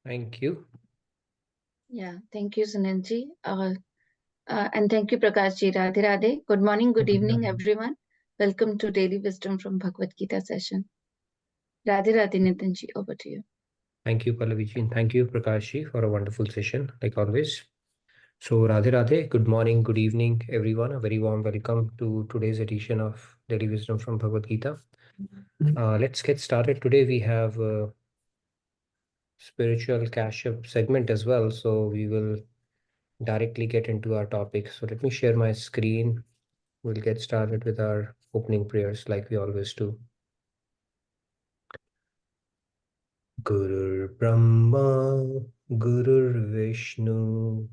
Thank you. Yeah, thank you, Sunanji. And thank you, Prakashji. Radhe Radhe. Good morning, good evening, everyone. Welcome to Daily Wisdom from Bhagavad Gita session. Radhe Radhe, Nitinji, over to you. Thank you, Pallaviji, and thank you, Prakashji, for a wonderful session, like always. So, Radhe Radhe, good morning, good evening, everyone. A very warm welcome to today's edition of Daily Wisdom from Bhagavad Gita. Let's get started. Today we have a spiritual cash-up segment as well, so we will directly get into our topic. So let me share my screen. We'll get started with our opening prayers like we always do. Gurur Brahma, Gurur Vishnu,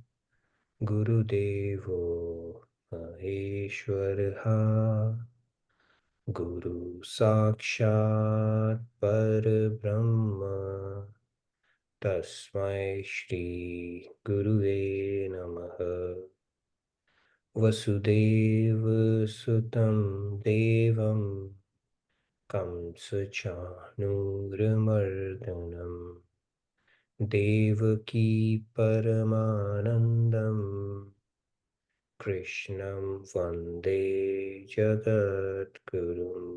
Guru Devo Maheshwaraha, Guru Sakshat Parabrahma, Tasmai Shri Guruve Namaha. Vasudeva Sutam Devam Kamsachanurmardhanam Devaki Paramanandam Krishnam Vande Jagadgurum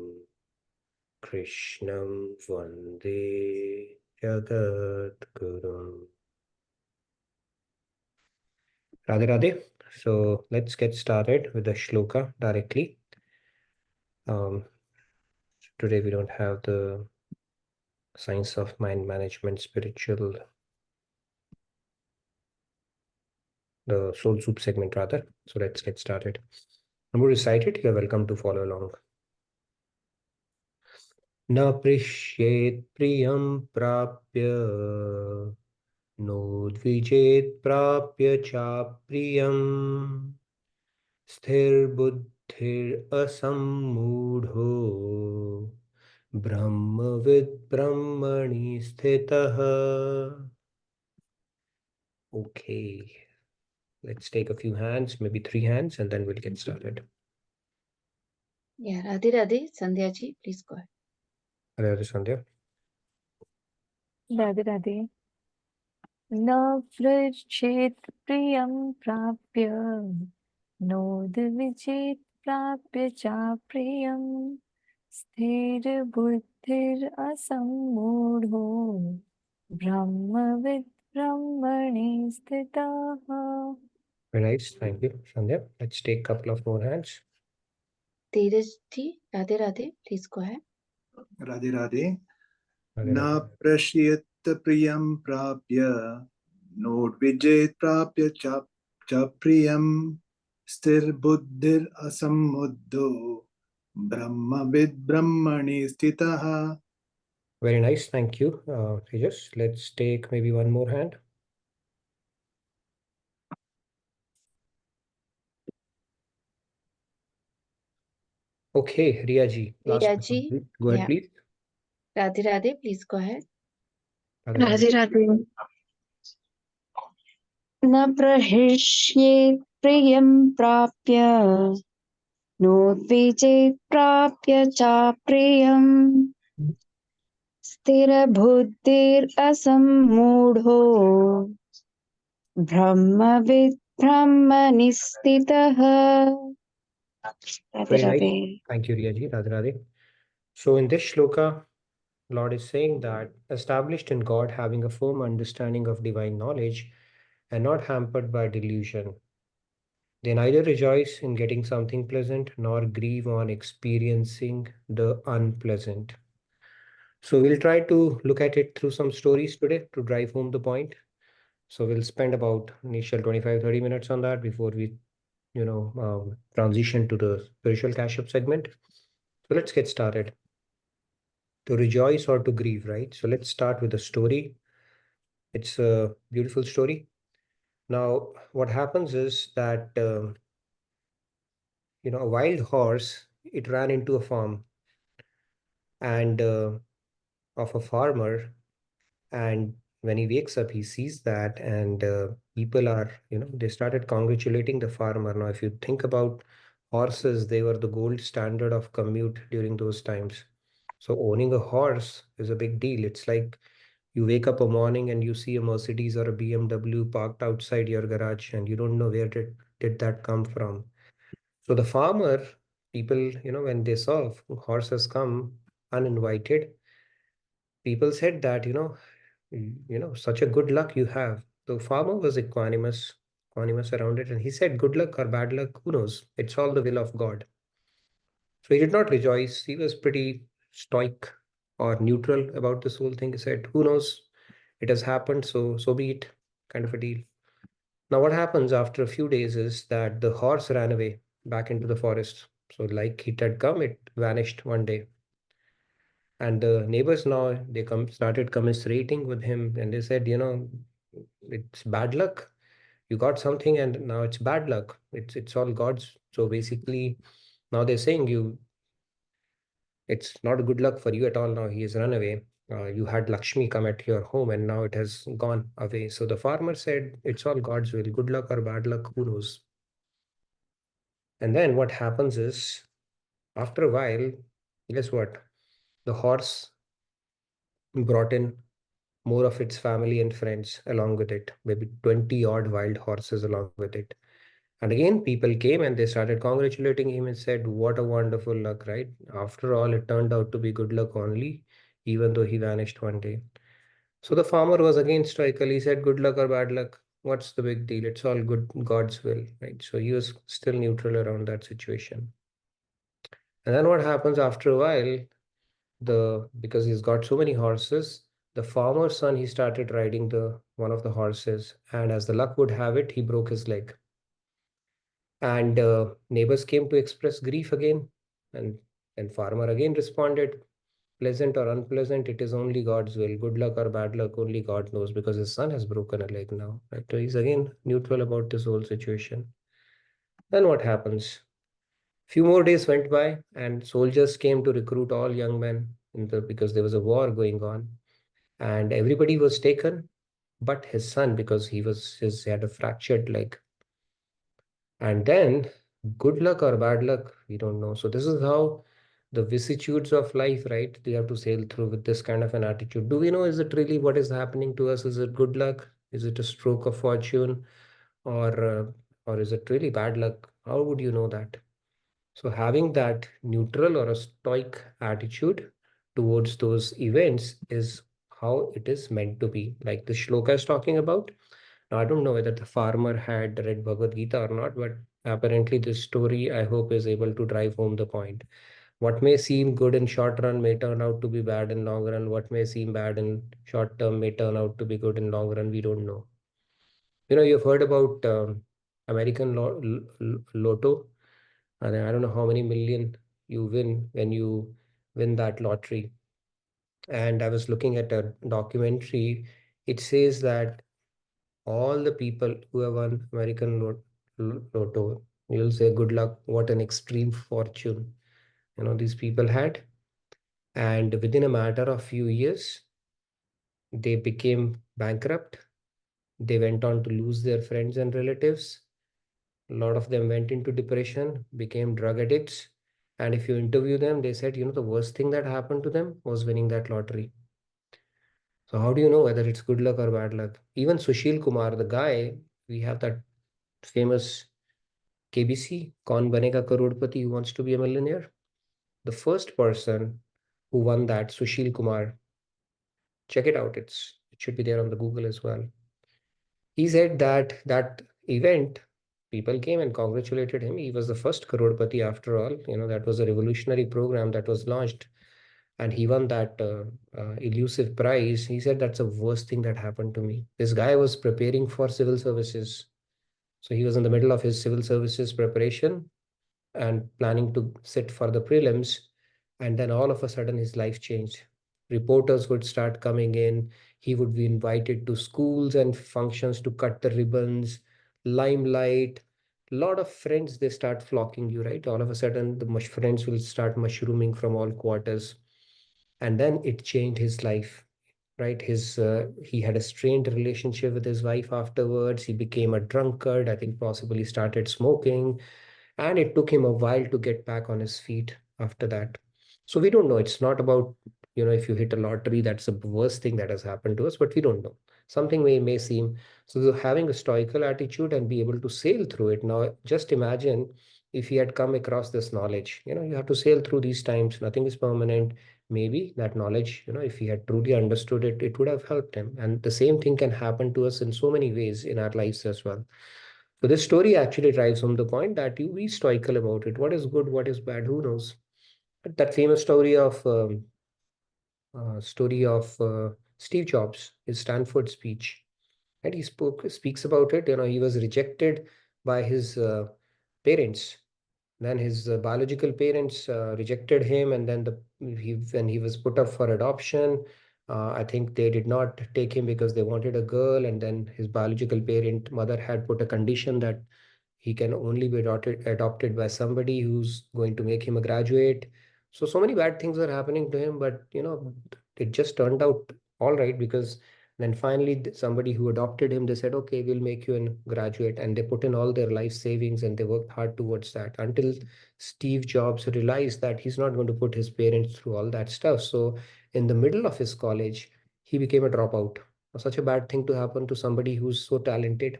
Krishnam Vande Jagadgurum. Radhe Radhe. So let's get started with the shloka directly. Today we don't have the science of mind management, spiritual, the soul soup segment rather. So let's get started. I'm going to recite it. You're welcome to follow along. Na prishyet priyam prapya nodvijet prapya cha priyam sthir buddhir asammudho brahmavid brahmani sthitah. Okay. Let's take a few hands, maybe 3 hands, and then we'll get started. Yeah, Radhe Radhe. Sandhya ji, please go ahead. Radhe Sandhya. Radhe Radhe. न पृच्छेत् प्रियं प्राप्य नोद्विजेत् प्राप्य चाप्रियं स्थिरबुद्धिरसम्मूढो ब्रह्मविद् ब्रह्मणि स्थितः. Very nice. Thank you, Sandhya. Let's take a couple of more hands. Dheerajji, Radhe Radhe, please go ahead. Radhe Radhe. Radhe Na Radhe. prashyat priyam prapya nodvijet prapya cha priyam sthir buddhir asammudho brahmavid brahmani sthitaha. Very nice. Thank you, Tejas. Let's take maybe one more hand. Okay, Riyaji. Riyaji, Go ahead, yeah. please. Radhe Radhe, please go ahead. Radhe Radhe. Radhe न प्रहृष्येत् प्रियं प्राप्य नोद्विजेत् प्राप्य चाप्रियम् स्थिरबुद्धिरसम्मूढो ब्रह्मविद् ब्रह्मणि स्थितः. Very nice. Thank you, Riyaji. Radhe Radhe. So in this shloka, Lord is saying that established in God, having a firm understanding of divine knowledge and not hampered by delusion, they neither rejoice in getting something pleasant nor grieve on experiencing the unpleasant. So we'll try to look at it through some stories today to drive home the point. So we'll spend about initial 25-30 minutes on that before we, transition to the spiritual cash-up segment. So let's get started. To rejoice or to grieve, right? So let's start with a story. It's a beautiful story. Now, what happens is that, a wild horse, it ran into a farm and of a farmer. And when he wakes up, he sees that, and people are, they started congratulating the farmer. Now, if you think about horses, they were the gold standard of commute during those times. So owning a horse is a big deal. It's like, You wake up a morning and you see a Mercedes or a BMW parked outside your garage, and you don't know where did that come from. So the farmer, people, when they saw horses come uninvited, people said that, such a good luck you have. The farmer was equanimous around it, and he said, good luck or bad luck, who knows? It's all the will of God. So he did not rejoice. He was pretty stoic or neutral about this whole thing. He said, who knows? It has happened, so be it, kind of a deal. Now, what happens after a few days is that the horse ran away back into the forest. So, like it had come, it vanished one day. And the neighbors now started commiserating with him, and they said, it's bad luck. You got something, and now it's bad luck. It's all God's. So basically, now they're saying it's not a good luck for you at all. Now he has run away. You had Lakshmi come at your home, and now it has gone away. So the farmer said, it's all God's will. Good luck or bad luck, who knows? And then what happens is, after a while, guess what? The horse brought in more of its family and friends along with it, maybe 20 odd wild horses along with it. And again, people came and they started congratulating him and said, what a wonderful luck, right? After all, it turned out to be good luck only, even though he vanished one day. So the farmer was again stoical. He said, good luck or bad luck, what's the big deal? It's all good, God's will, right? So he was still neutral around that situation. And then what happens after a while, because he's got so many horses, the farmer's son, he started riding one of the horses, and as the luck would have it, he broke his leg. And neighbors came to express grief again, and farmer again responded, pleasant or unpleasant, it is only God's will. Good luck or bad luck, only God knows, because his son has broken a leg now. Right? So he's again neutral about this whole situation. Then what happens? Few more days went by, and soldiers came to recruit all young men because there was a war going on, and everybody was taken, but his son, because he had a fractured leg. And then, good luck or bad luck, we don't know. So this is how the vicissitudes of life, right? We have to sail through with this kind of an attitude. Do we know, is it really what is happening to us? Is it good luck? Is it a stroke of fortune? Or is it really bad luck? How would you know that? So having that neutral or a stoic attitude towards those events is how it is meant to be. Like the shloka is talking about. Now, I don't know whether the farmer had read Bhagavad Gita or not, but apparently this story, I hope, is able to drive home the point. What may seem good in short run may turn out to be bad in long run. What may seem bad in short term may turn out to be good in long run. We don't know. You've heard about American Lotto. And I don't know how many million you win when you win that lottery. And I was looking at a documentary. It says that all the people who have won American Lotto, you'll say, good luck, what an extreme fortune, these people had. And within a matter of few years, they became bankrupt. They went on to lose their friends and relatives. A lot of them went into depression, became drug addicts. And if you interview them, they said, the worst thing that happened to them was winning that lottery. So how do you know whether it's good luck or bad luck? Even Sushil Kumar, the guy, we have that famous KBC, Kaun Banega Karodpati, who wants to be a millionaire. The first person who won that, Sushil Kumar, check it out. It should be there on the Google as well. He said that event, people came and congratulated him. He was the first Karodpati after all. That was a revolutionary program that was launched, and he won that elusive prize. He said, that's the worst thing that happened to me. This guy was preparing for civil services. So he was in the middle of his civil services preparation and planning to sit for the prelims. And then all of a sudden his life changed. Reporters would start coming in. He would be invited to schools and functions to cut the ribbons, limelight. A lot of friends, they start flocking you, right? All of a sudden, the friends will start mushrooming from all quarters. And then it changed his life, right? He had a strained relationship with his wife afterwards. He became a drunkard. I think possibly started smoking. And it took him a while to get back on his feet after that. So we don't know. It's not about if you hit a lottery, that's the worst thing that has happened to us, but we don't know. Something may seem. So having a stoical attitude and be able to sail through it. Now, just imagine if he had come across this knowledge. You have to sail through these times. Nothing is permanent. Maybe that knowledge, if he had truly understood it, it would have helped him. And the same thing can happen to us in so many ways in our lives as well. So this story actually drives home the point that you be stoical about it. What is good, what is bad, who knows? But that famous story of Steve Jobs, his Stanford speech, and he speaks about it. He was rejected by his parents. Then his biological parents rejected him, and then when he was put up for adoption, I think they did not take him because they wanted a girl, and then his biological parent mother had put a condition that he can only be adopted by somebody who's going to make him a graduate. So many bad things were happening to him, but it just turned out all right, because then finally somebody who adopted him, they said, okay, we'll make you a graduate, and they put in all their life savings and they worked hard towards that until Steve Jobs realized that he's not going to put his parents through all that stuff. So in the middle of his college, he became a dropout. Such a bad thing to happen to somebody who's so talented.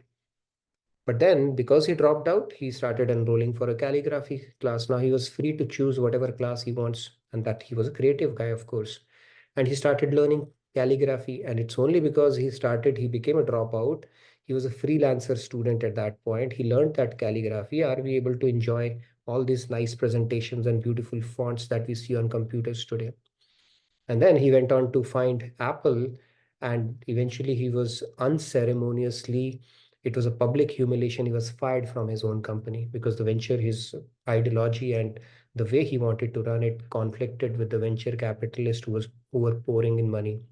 But then, because he dropped out, he started enrolling for a calligraphy class. Now he was free to choose whatever class he wants, and that he was a creative guy, of course. And he started learning calligraphy. And it's only because he became a dropout. He was a freelancer student at that point. He learned that calligraphy. Are we able to enjoy all these nice presentations and beautiful fonts that we see on computers today? And then he went on to find Apple, and eventually he was unceremoniously, it was a public humiliation. He was fired from his own company because the venture, his ideology and the way he wanted to run it conflicted with the venture capitalist who were pouring in money.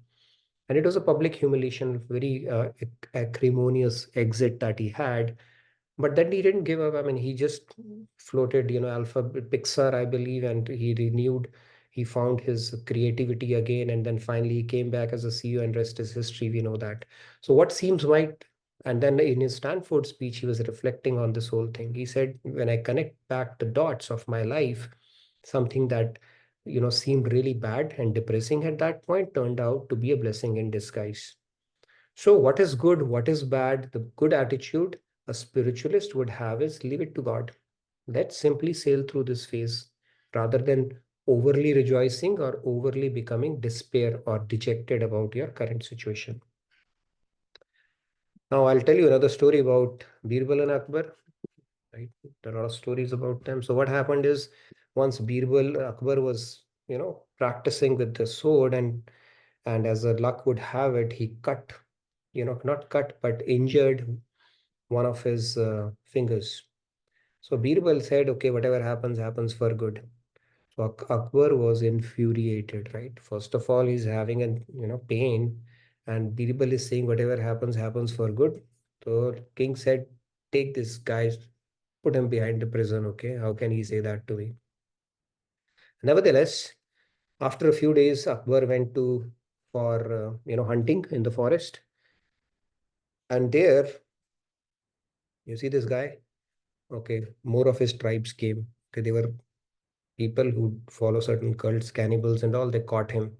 And it was a public humiliation, very acrimonious exit that he had. But then he didn't give up. I mean, he just floated, Alpha Pixar, I believe, and he renewed. He found his creativity again, and then finally he came back as a CEO, and rest is history. We know that. So what seems right, and then in his Stanford speech, he was reflecting on this whole thing. He said, when I connect back the dots of my life, something that seemed really bad and depressing at that point turned out to be a blessing in disguise. So, what is good? What is bad? The good attitude a spiritualist would have is leave it to God. Let's simply sail through this phase rather than overly rejoicing or overly becoming despair or dejected about your current situation. Now, I'll tell you another story about Birbal and Akbar. Right? There are a lot of stories about them. So, what happened is once Akbar was, practicing with the sword, and as a luck would have it, he cut, not cut, but injured one of his fingers. So Birbal said, okay, whatever happens, happens for good. So Akbar was infuriated, right? First of all, he's having a pain, and Birbal is saying whatever happens, happens for good. So king said, take this guy, put him behind the prison, okay? How can he say that to me? Nevertheless, after a few days, Akbar went for hunting in the forest, and there you see this guy. Okay, more of his tribes came. Okay, they were people who follow certain cults, cannibals and all. They caught him,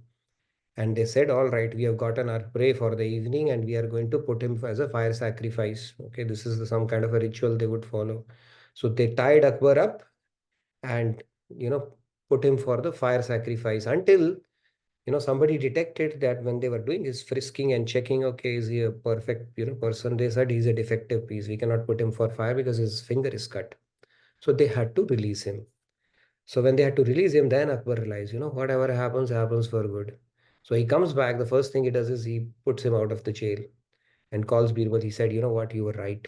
and they said, all right, we have gotten our prey for the evening, and we are going to put him as a fire sacrifice. Okay, this is some kind of a ritual they would follow. So they tied Akbar up and put him for the fire sacrifice until somebody detected that when they were doing his frisking and checking, okay, is he a perfect person? They said he's a defective piece, we cannot put him for fire because his finger is cut. So they had to release him. So when they had to release him, then Akbar realized, whatever happens, happens for good. So he comes back. The first thing he does is he puts him out of the jail and calls Birbal. He said, you know what, you were right.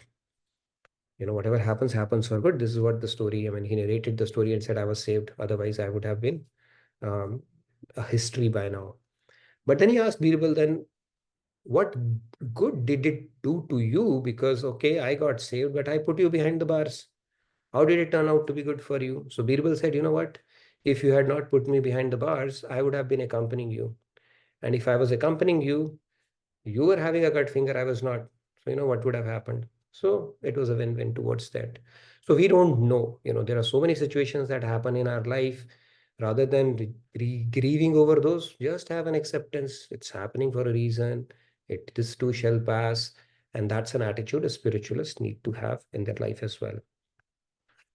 Whatever happens, happens for good. This is what the story, I mean, he narrated the story and said, I was saved. Otherwise, I would have been um, a history by now. But then he asked Birbal, then what good did it do to you? Because, okay, I got saved, but I put you behind the bars. How did it turn out to be good for you? So Birbal said, you know what? If you had not put me behind the bars, I would have been accompanying you. And if I was accompanying you, you were having a cut finger, I was not. So, what would have happened? So it was a win-win towards that. So we don't know, there are so many situations that happen in our life Rather than grieving over those, just have an acceptance. It's happening for a reason. This too shall pass. And that's an attitude a spiritualist need to have in their life as well.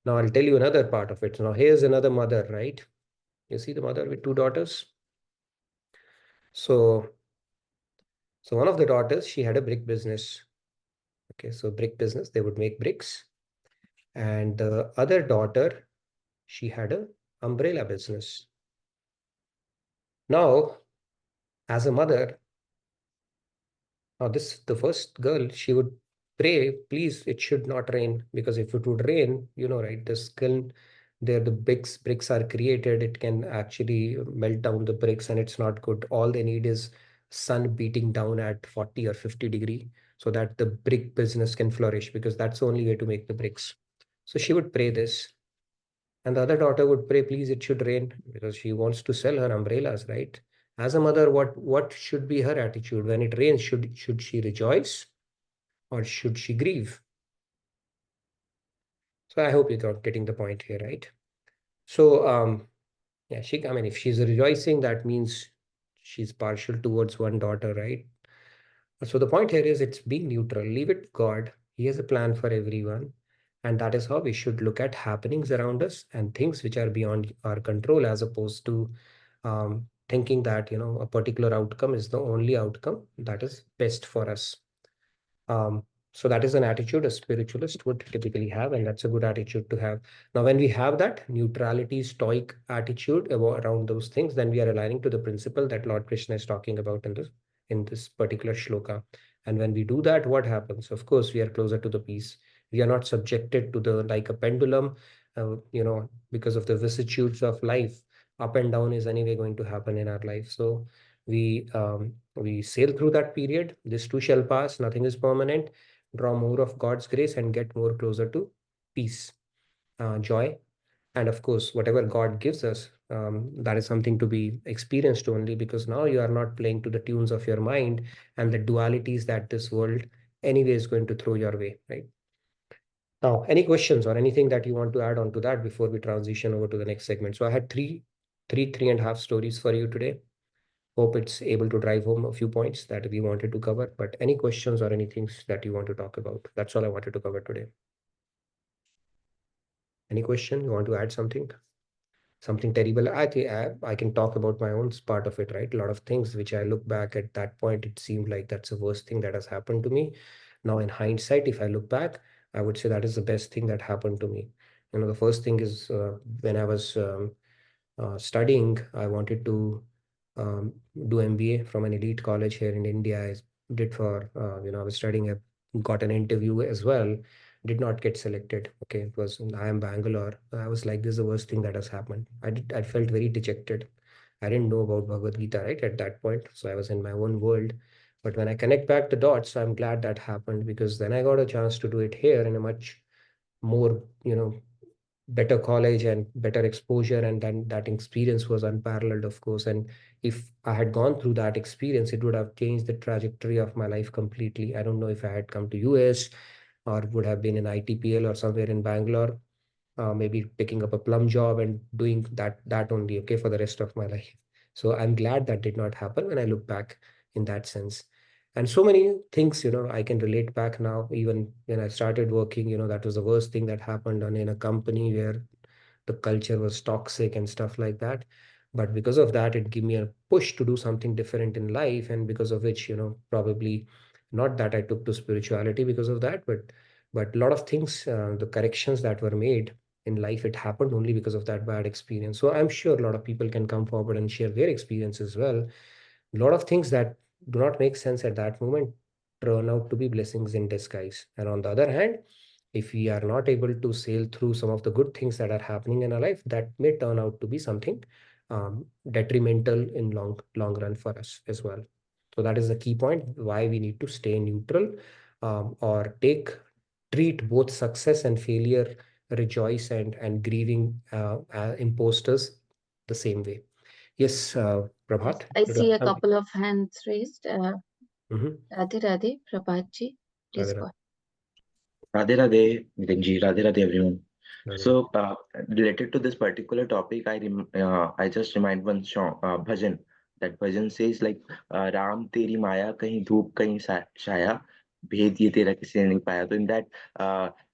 Now, I'll tell you another part of it. Now, here's another mother, right? You see the mother with two daughters? So one of the daughters, she had a brick business. Okay, so brick business, they would make bricks. And the other daughter, she had a umbrella business. Now, as a mother, now the first girl, she would pray, please, it should not rain, because if it would rain, right, the kiln there, the bricks are created, it can actually melt down the bricks and it's not good. All they need is sun beating down at 40 or 50 degree so that the brick business can flourish, because that's the only way to make the bricks. So she would pray this. And the other daughter would pray, please, it should rain, because she wants to sell her umbrellas, right? As a mother, what should be her attitude? When it rains, should she rejoice or should she grieve? So I hope you're getting the point here, right? So yeah, I mean, if she's rejoicing, that means she's partial towards one daughter, right? So the point here is it's being neutral. Leave it to God. He has a plan for everyone. And that is how we should look at happenings around us and things which are beyond our control, as opposed to thinking that, a particular outcome is the only outcome that is best for us. So that is an attitude a spiritualist would typically have, and that's a good attitude to have. Now, when we have that neutrality, stoic attitude around those things, then we are aligning to the principle that Lord Krishna is talking about in this particular shloka. And when we do that, what happens? Of course, we are closer to the peace. We are not subjected to like a pendulum, because of the vicissitudes of life. Up and down is anyway going to happen in our life. So we sail through that period. This too shall pass. Nothing is permanent. Draw more of God's grace and get more closer to peace, joy. And of course, whatever God gives us, that is something to be experienced only, because now you are not playing to the tunes of your mind and the dualities that this world anyway is going to throw your way, right? Now, any questions or anything that you want to add on to that before we transition over to the next segment? So I had three and a half stories for you today. Hope it's able to drive home a few points that we wanted to cover. But any questions or anything that you want to talk about? That's all I wanted to cover today. Any question? You want to add something? Something terrible? I think I can talk about my own part of it, right? A lot of things which I look back at that point, it seemed like that's the worst thing that has happened to me. Now, in hindsight, if I look back, I would say that is the best thing that happened to me. The first thing is when I was studying, I wanted to do MBA from an elite college here in India. I did for, I was studying, I got an interview as well, did not get selected. Okay, it was in IIM Bangalore. I was like, this is the worst thing that has happened. I felt very dejected. I didn't know about Bhagavad Gita, right, at that point. So I was in my own world. But when I connect back the dots, I'm glad that happened, because then I got a chance to do it here in a much more, better college and better exposure, and then that experience was unparalleled, of course. And if I had gone through that experience, it would have changed the trajectory of my life completely. I don't know if I had come to US or would have been in ITPL or somewhere in Bangalore, maybe picking up a plum job and doing that only, okay, for the rest of my life. So I'm glad that did not happen when I look back in that sense. And so many things, I can relate back now. Even when I started working, that was the worst thing that happened in a company where the culture was toxic and stuff like that. But because of that, it gave me a push to do something different in life. And because of which, probably not that I took to spirituality because of that, but a lot of things, the corrections that were made in life, it happened only because of that bad experience. So I'm sure a lot of people can come forward and share their experience as well. A lot of things that do not make sense at that moment turn out to be blessings in disguise. And on the other hand, if we are not able to sail through some of the good things that are happening in our life, that may turn out to be something detrimental in long run for us as well. So that is the key point, why we need to stay neutral, or treat both success and failure, rejoice and grieving imposters the same way. Yes, Prabhat. I see a couple of hands raised. Mhm. Radhe Radhe, Prabhat ji, please Radhe go. Radhe Radhe, Nitin ji, Radhe Radhe everyone. So, related to this particular topic, I just remind one song, bhajan. That bhajan says like, "Ram teri maya kahin dhoop kahin छाया, भेद ये तेरा किसी ने नहीं पाया." So in that,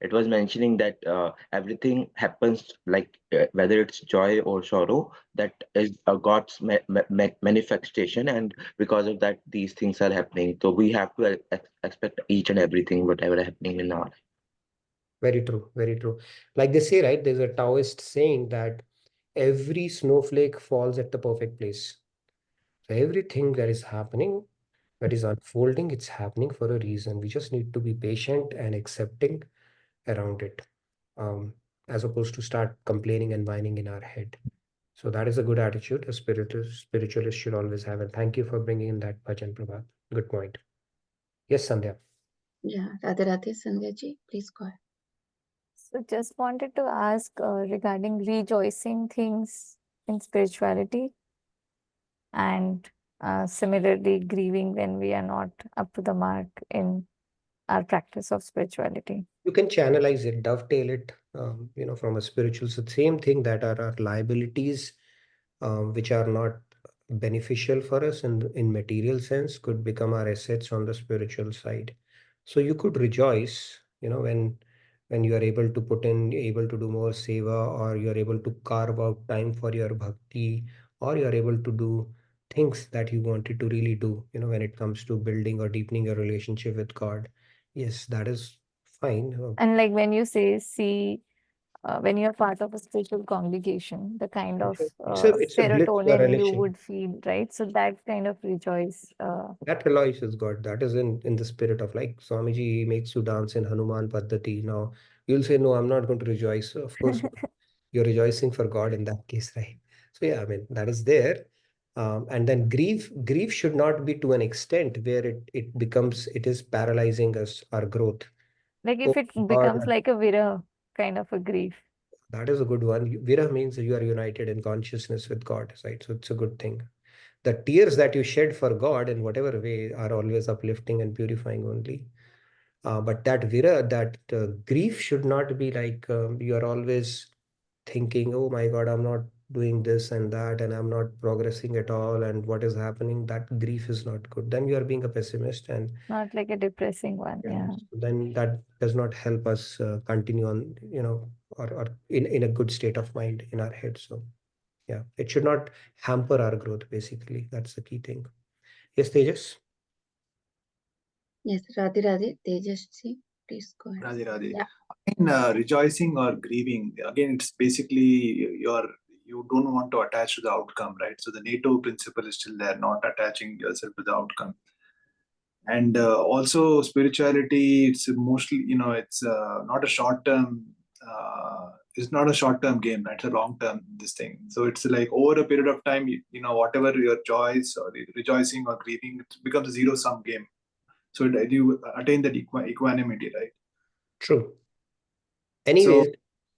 it was mentioning that everything happens like whether it's joy or sorrow, that is God's manifestation, and because of that, these things are happening. So we have to expect each and everything, whatever happening in our life. Very true, very true. Like they say, right? There's a Taoist saying that every snowflake falls at the perfect place. So everything that is happening, that is unfolding, it's happening for a reason. We just need to be patient and accepting around it, as opposed to start complaining and whining in our head. So that is a good attitude a spiritualist should always have. And thank you for bringing in that bhajan, Prabhat. Good point. Yes, Sandhya. Yeah, Radhe Radhe, Sandhya ji, please go ahead. So just wanted to ask regarding rejoicing things in spirituality and similarly grieving when we are not up to the mark in our practice of spirituality. You can channelize it, dovetail it, from a spiritual. So same thing, that are our liabilities, which are not beneficial for us in material sense, could become our assets on the spiritual side. So you could rejoice, when you are able to able to do more seva, or you are able to carve out time for your bhakti, or you are able to do things that you wanted to really do, when it comes to building or deepening your relationship with God. Yes, that is fine. And like when you say, see, when you're part of a spiritual congregation, the kind of It's a bliss you are serotonin you relishing. would feel, right? So that kind of rejoice. That rejoices God. That is in the spirit of, like, Swamiji makes you dance in Hanuman Paddhati. Now you'll say, no, I'm not going to rejoice. Of course, you're rejoicing for God in that case, right? So yeah, I mean, that is there. And then grief should not be to an extent where it is paralyzing us, our growth. Like Oh if it becomes God, like a vira kind of a grief. that is a good one. Vira means you are united in consciousness with God, right? So it's a good thing. The tears that you shed for God in whatever way are always uplifting and purifying only. But that vira, that grief should not be like, you are always thinking, oh my God, I'm not doing this and that, and I'm not progressing at all, and what is happening. That grief is not good. Then you are being a pessimist, and Not like a depressing one. Yeah. then that does not help us continue on, or in a good state of mind in our head. So yeah, it should not hamper our growth, basically. That's the key thing. Yes, Tejas? Yes, Radhe Radhe, Tejas ji, please go ahead. Radhe Radhe. Yeah. In rejoicing or grieving, again, it's basically you don't want to attach to the outcome, right? So the NATO principle is still there, not attaching yourself to the outcome. And also spirituality, it's mostly, it's not a short term. It's not a short term game, right? It's a long term this thing. So it's like over a period of time, whatever your joys or rejoicing or grieving, it becomes a zero sum game. So you attain that equanimity, right? True. Anyways, So,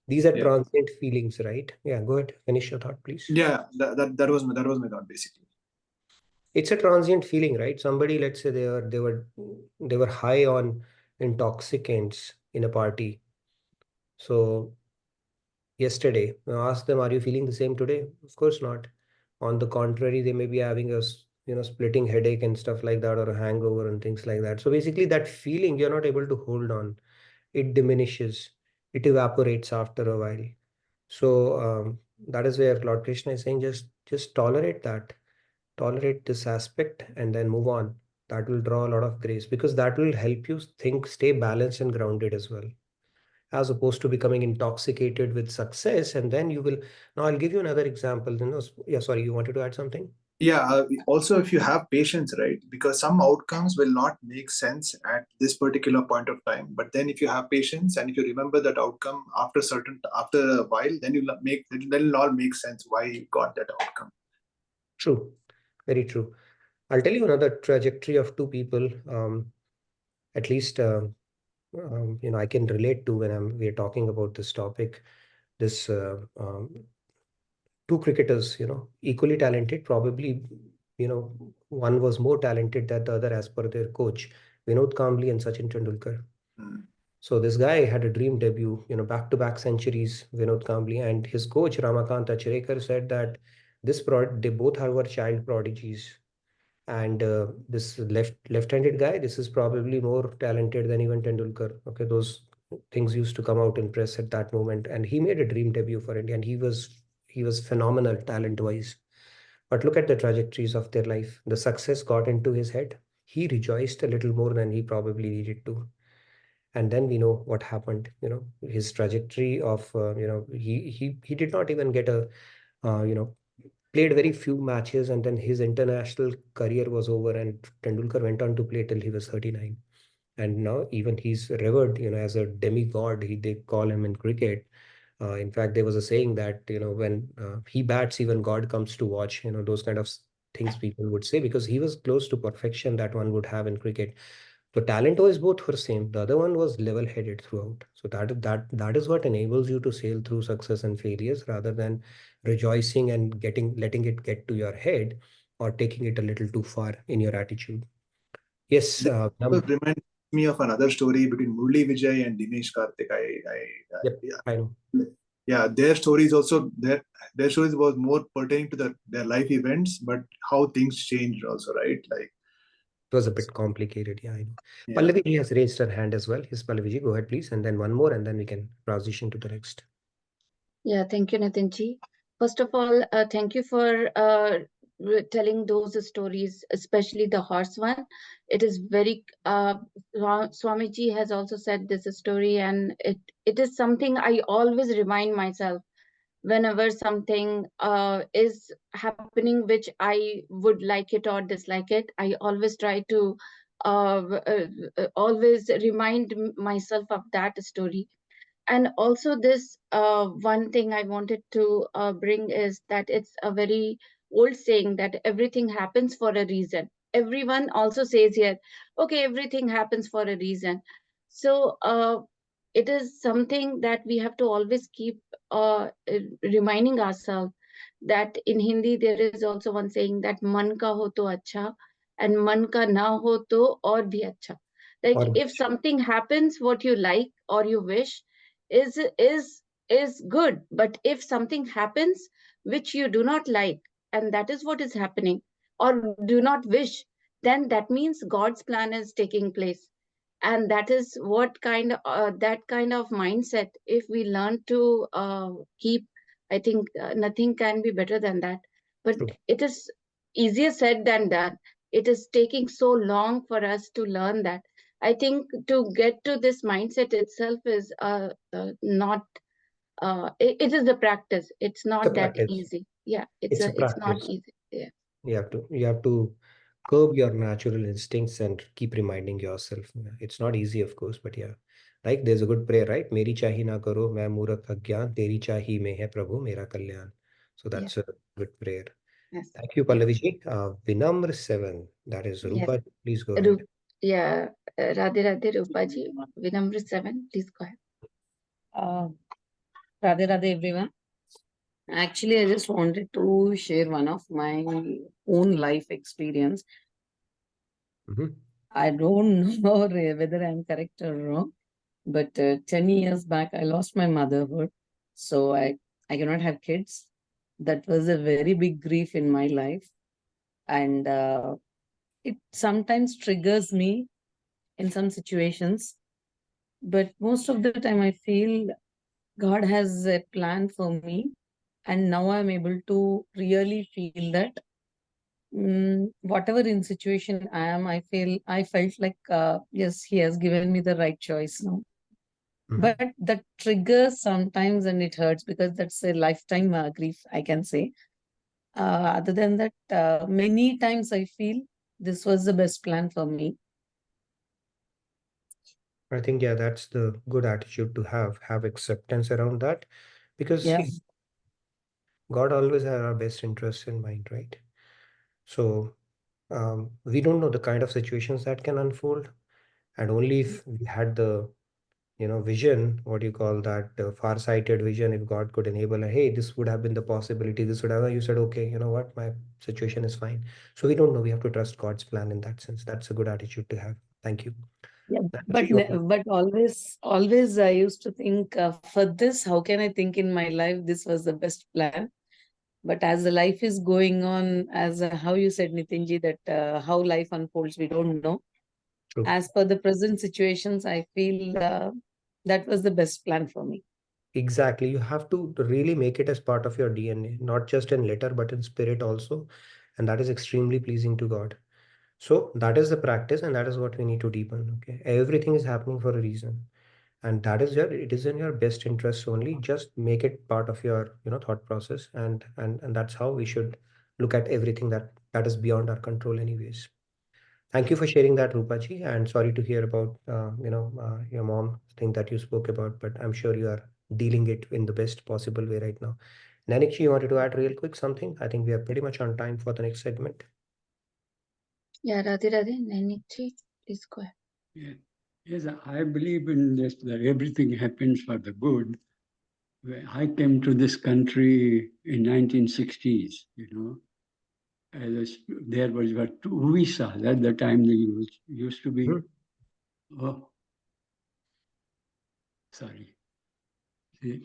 these are yeah. transient feelings, right? Yeah, go ahead. Finish your thought, please. Yeah, that was my thought, basically. It's a transient feeling, right? Somebody, let's say they were high on intoxicants in a party. So yesterday, I asked them, are you feeling the same today? Of course not. On the contrary, they may be having a splitting headache and stuff like that, or a hangover and things like that. So basically, that feeling you're not able to hold on. It diminishes. It evaporates after a while. So that is where Lord Krishna is saying, just tolerate that, tolerate this aspect, and then move on. That will draw a lot of grace, because that will help you stay balanced and grounded as well, as opposed to becoming intoxicated with success. And then you will. Now I'll give you another example. Yeah, sorry, you wanted to add something? Yeah, also if you have patience, right? Because some outcomes will not make sense at this particular point of time. But then if you have patience and if you remember that outcome after a while, then it'll all make sense why you got that outcome. True, very true. I'll tell you another trajectory of two people. At least I can relate to when we're talking about this topic. This two cricketers, equally talented, probably, one was more talented than the other as per their coach, Vinod Kambli and Sachin Tendulkar. Mm. So this guy had a dream debut, back-to-back centuries, Vinod Kambli, and his coach Ramakant Achrekar said that they both were child prodigies. And this left-handed guy, this is probably more talented than even Tendulkar. Okay, those things used to come out in press at that moment, and he made a dream debut for India, and he was phenomenal talent-wise. But look at the trajectories of their life. The success got into his head. He rejoiced a little more than he probably needed to. And then we know what happened. His trajectory of he did not even get a played very few matches, and then his international career was over, and Tendulkar went on to play till he was 39. And now even he's revered, as a demigod. They call him in cricket. In fact, there was a saying that, when he bats, even God comes to watch. Those kind of things people would say, because he was close to perfection that one would have in cricket. So talent-wise, both were same. The other one was level-headed throughout. So that is what enables you to sail through success and failures, rather than rejoicing and letting it get to your head, or taking it a little too far in your attitude. Yes, That reminds me of another story between Murli Vijay and Dinesh Karthik. Yep, Yeah, I know. yeah, their stories also, their stories was more pertaining to their life events, but how things changed also, right? Like, It was a bit complicated. Yeah, I know. yeah. Pallavi ji has raised her hand as well. Yes, Pallavi ji, go ahead, please. And then one more, and then we can transition to the next. Yeah, thank you, Nitinji. First of all, thank you for telling those stories, especially the horse one. It is very, Swamiji has also said this story, and it is something I always remind myself whenever something is happening which I would like it or dislike it. I always try to always remind myself of that story. And also this one thing I wanted to bring is that it's a very old saying that everything happens for a reason. Everyone also says here, okay, everything happens for a reason. So it is something that we have to always keep reminding ourselves, that in Hindi there is also one saying that man ka ho to acha, and man ka na ho to aur bhi acha. Like Or if something happens what you like or you wish, is good, but if something happens which you do not like, and that is what is happening, or do not wish, then that means God's plan is taking place. And that is what that kind of mindset, if we learn to keep, I think nothing can be better than that. But true. it is easier said than done. It is taking so long for us to learn that. I think to get to this mindset itself is not it is a practice. It's It's a not that practice. easy. Yeah, It's a it's not practice. easy. Yeah. You have to curb your natural instincts and keep reminding yourself. Yeah, it's not easy, of course, but yeah. Like there's a good prayer, right? Meri chahi na karo, main मूर्ख अज्ञान, तेरी चाही में है प्रभु मेरा कल्याण. So Yeah. that's a good prayer. Yes. Thank you, Yeah. Pallavi ji. Vinamr 7, that is Yes. Rupa. Please go ahead. Yeah, Radhe Radhe Rupa ji, Vinamra 7, please go ahead. Radhe Radhe everyone. Actually, I just wanted to share one of my own life experience. Mhm. I don't know whether I'm correct or wrong, but 10 years back, I lost my motherhood. So I cannot have kids. That was a very big grief in my life. And it sometimes triggers me in some situations. But most of the time, I feel God has a plan for me. And now I'm able to really feel that whatever in situation I am, I felt like, yes, He has given me the right choice now. Mhm. But that triggers sometimes and it hurts because that's a lifetime grief, I can say. Other than that, many times I feel this was the best plan for me. I think, yeah, that's the good attitude to have acceptance around that, because Yeah. see, God always has our best interests in mind, right? So we don't know the kind of situations that can unfold, and only if we had the vision, what you call that, far-sighted vision, if God could enable, hey, this would have been the possibility, this would have, you said, okay, you know what, my situation is fine. So we don't know, we have to trust God's plan in that sense. That's a good attitude to have. Thank you. Yeah, Actually, but always I used to think for this, how can I think in my life this was the best plan? But as the life is going on, as how you said, Nitinji, that how life unfolds, we don't know. true. As per the present situations, I feel that was the best plan for me. Exactly. You have to really make it as part of your DNA, not just in letter, but in spirit also. And that is extremely pleasing to God. So that is the practice, and that is what we need to deepen. Okay. Everything is happening for a reason. And that is it is in your best interest only. Just make it part of your, thought process. And that's how we should look at everything that is beyond our control anyways. Thank you for sharing that, Rupaji. And sorry to hear about, your mom thing that you spoke about, but I'm sure you are dealing it in the best possible way right now. Nanikji, you wanted to add real quick something? I think we are pretty much on time for the next segment. Yeah, Radhe Radhe, Nainitji, please go ahead. Yeah. Yes, I believe in this, that everything happens for the good. I came to this country in 1960s, there was what, two visas at the time. They used to be, sorry. See,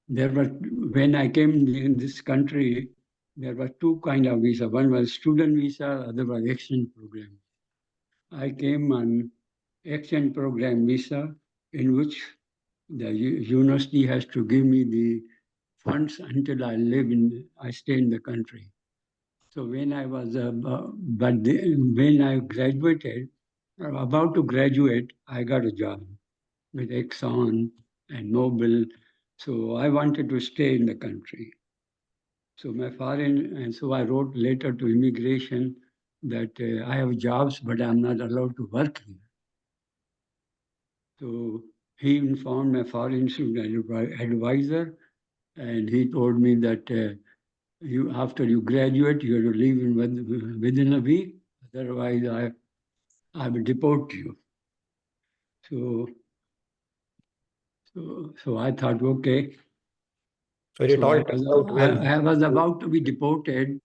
when I came in this country, there were two kind of visa. One was student visa, other was exchange program. I came on exchange program visa, in which the university has to give me the funds until I stay in the country. So when I was, when I graduated, about to graduate, I got a job with Exxon and Mobil. So I wanted to stay in the country. So so I wrote letter to immigration that I have jobs, but I'm not allowed to work here. So he informed my foreign student advisor, and he told me that after you graduate, you have to leave within a week. Otherwise, I will deport you. So I thought, okay. So it all I turned out well. I was about to be deported,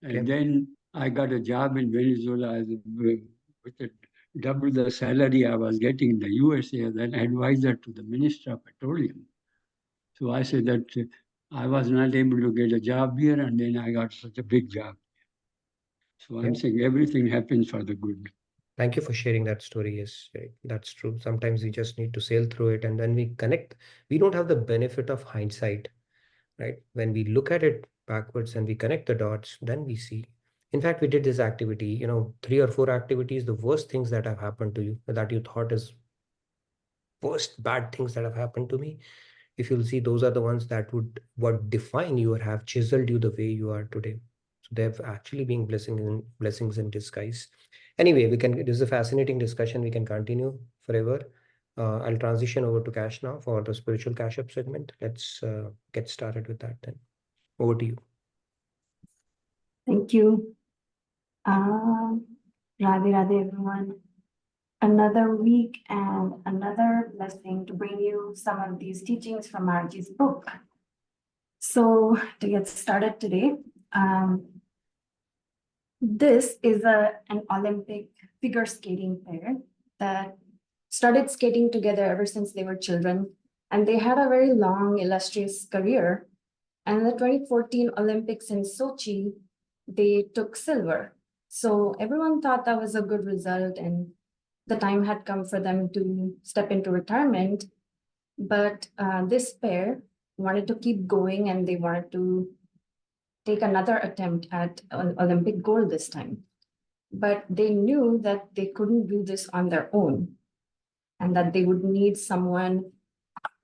and Okay. then I got a job in Venezuela with double the salary I was getting in the USA as an advisor to the Minister of Petroleum. So I said that I was not able to get a job here, and then I got such a big job. So I'm saying everything happens for the good. Thank you for sharing that story. Yes, right. That's true. Sometimes we just need to sail through it, and then we connect. We don't have the benefit of hindsight, right? When we look at it backwards and we connect the dots, then we see. In fact, we did this activity, 3 or 4 activities, the worst things that have happened to you, that you thought is worst bad things that have happened to me. If you'll see, those are the ones that would what define you or have chiseled you the way you are today. So they've actually been blessings in disguise. Anyway, this is a fascinating discussion. We can continue forever. I'll transition over to Cash now for the spiritual cash up segment. Let's get started with that then. Over to you. Thank you. Radhe Radhe, everyone. Another week and another blessing to bring you some of these teachings from Marji's book. So to get started today, this is an Olympic figure skating pair that started skating together ever since they were children, and they had a very long, illustrious career. And in the 2014 Olympics in Sochi, they took silver. So everyone thought that was a good result, and the time had come for them to step into retirement. But this pair wanted to keep going, and they wanted to take another attempt at an Olympic gold this time. But they knew that they couldn't do this on their own, and that they would need someone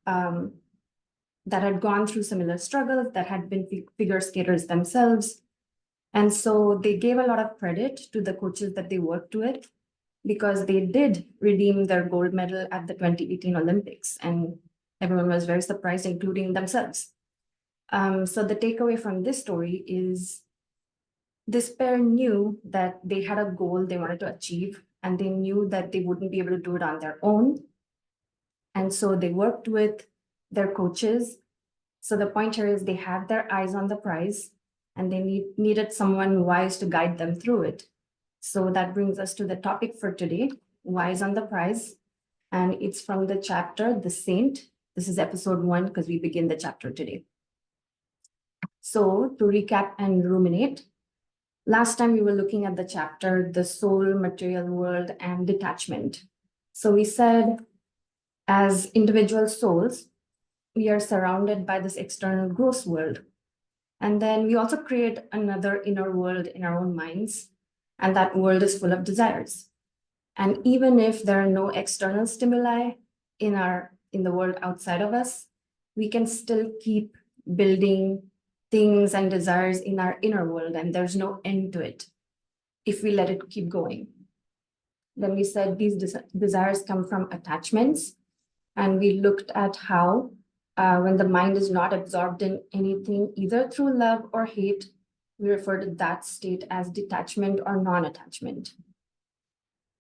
that had gone through similar struggles, that had been figure skaters themselves. And so they gave a lot of credit to the coaches that they worked with, because they did redeem their gold medal at the 2018 Olympics, and everyone was very surprised, including themselves. So the takeaway from this story is this pair knew that they had a goal they wanted to achieve, and they knew that they wouldn't be able to do it on their own. And so they worked with their coaches. So the point here is they had their eyes on the prize, and they needed someone wise to guide them through it. So that brings us to the topic for today, wise on the prize. and it's from the chapter The Saint. This is episode 1 because we begin the chapter today. So to recap and ruminate, last time we were looking at the chapter, the soul, material world, and detachment. So we said, as individual souls, we are surrounded by this external gross world. And then we also create another inner world in our own minds, and that world is full of desires. And even if there are no external stimuli in the world outside of us, we can still keep building things and desires in our inner world, and there's no end to it if we let it keep going. Then we said these desires come from attachments, and we looked at how when the mind is not absorbed in anything, either through love or hate, we refer to that state as detachment or non-attachment.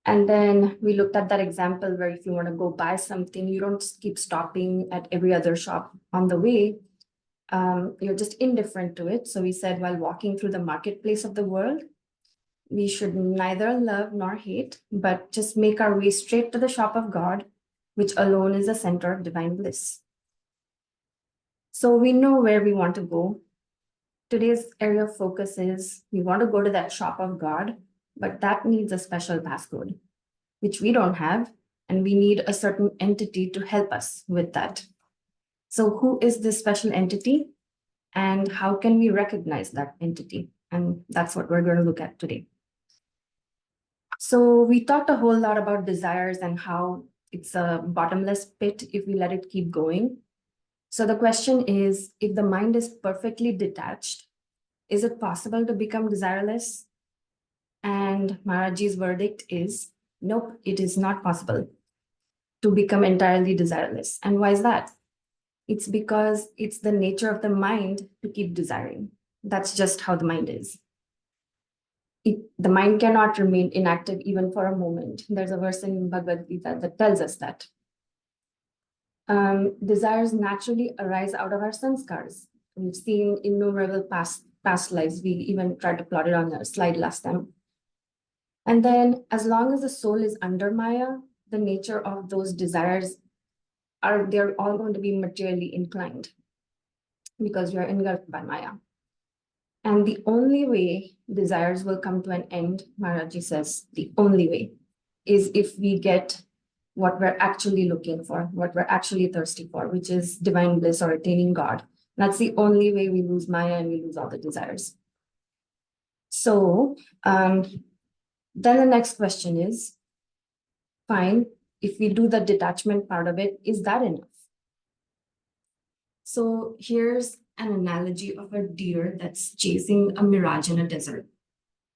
And then we looked at that example where if you want to go buy something, you don't keep stopping at every other shop on the way. You're just indifferent to it. So we said while walking through the marketplace of the world, we should neither love nor hate, but just make our way straight to the shop of God, which alone is the center of divine bliss. So we know where we want to go. Today's area of focus is we want to go to that shop of God, but that needs a special passcode, which we don't have, and we need a certain entity to help us with that. So who is this special entity, and how can we recognize that entity? And that's what we're going to look at today. So we talked a whole lot about desires and how it's a bottomless pit if we let it keep going. So the question is, if the mind is perfectly detached, is it possible to become desireless? And Maharaji's verdict is, nope, it is not possible to become entirely desireless. And why is that? It's because it's the nature of the mind to keep desiring. That's just how the mind is. The mind cannot remain inactive even for a moment. There's a verse in Bhagavad Gita that tells us that. Desires naturally arise out of our sanskars. We've seen innumerable past lives. We even tried to plot it on a slide last time. And then as long as the soul is under Maya, the nature of those desires they're all going to be materially inclined because we are engulfed by Maya. And the only way desires will come to an end, Maharaji says, the only way is if we get what we're actually looking for, what we're actually thirsty for, which is divine bliss or attaining God. That's the only way we lose Maya and we lose all the desires. So then the next question is, fine, if we do the detachment part of it, is that enough? So here's an analogy of a deer that's chasing a mirage in a desert.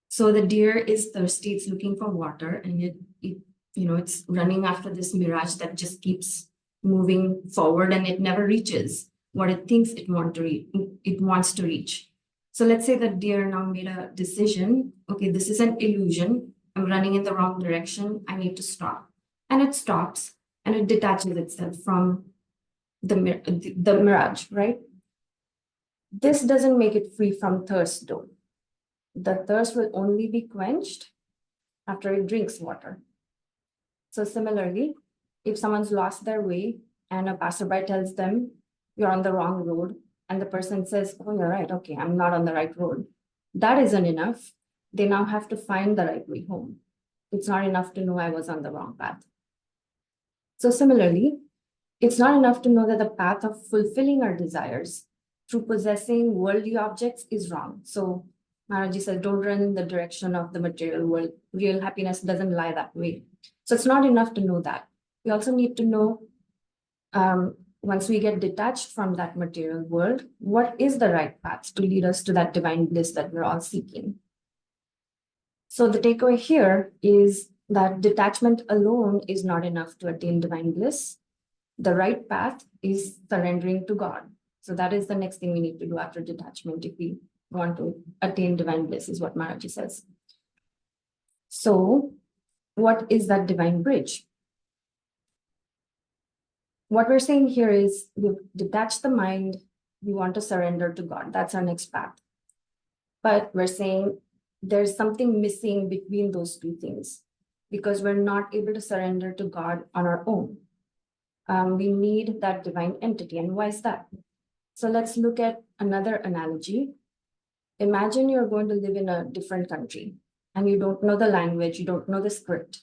So the deer is thirsty, it's looking for water, and it's running after this mirage that just keeps moving forward, and it never reaches what it thinks it wants to reach. So let's say the deer now made a decision, okay, this is an illusion, I'm running in the wrong direction, I need to stop. And it stops, and it detaches itself from the mirage, right? This doesn't make it free from thirst though. The thirst will only be quenched after it drinks water. So similarly, if someone's lost their way and a passerby tells them you're on the wrong road, and the person says, oh, you're right, okay, I'm not on the right road, that isn't enough. They now have to find the right way home. It's not enough to know I was on the wrong path. So similarly, it's not enough to know that the path of fulfilling our desires through possessing worldly objects is wrong. So Maharaji said, don't run in the direction of the material world. Real happiness doesn't lie that way. So it's not enough to know that. We also need to know, once we get detached from that material world, what is the right path to lead us to that divine bliss that we're all seeking? So the takeaway here is that detachment alone is not enough to attain divine bliss. The right path is surrendering to God. So that is the next thing we need to do after detachment if we want to attain divine bliss, is what Maharaji says. So what is that divine bridge? What we're saying here is we've detached the mind, we want to surrender to God. That's our next path. But we're saying there's something missing between those two things. because we're not able to surrender to God on our own. We need that divine entity. And why is that? So let's look at another analogy. Imagine you're going to live in a different country and you don't know the language, you don't know the script.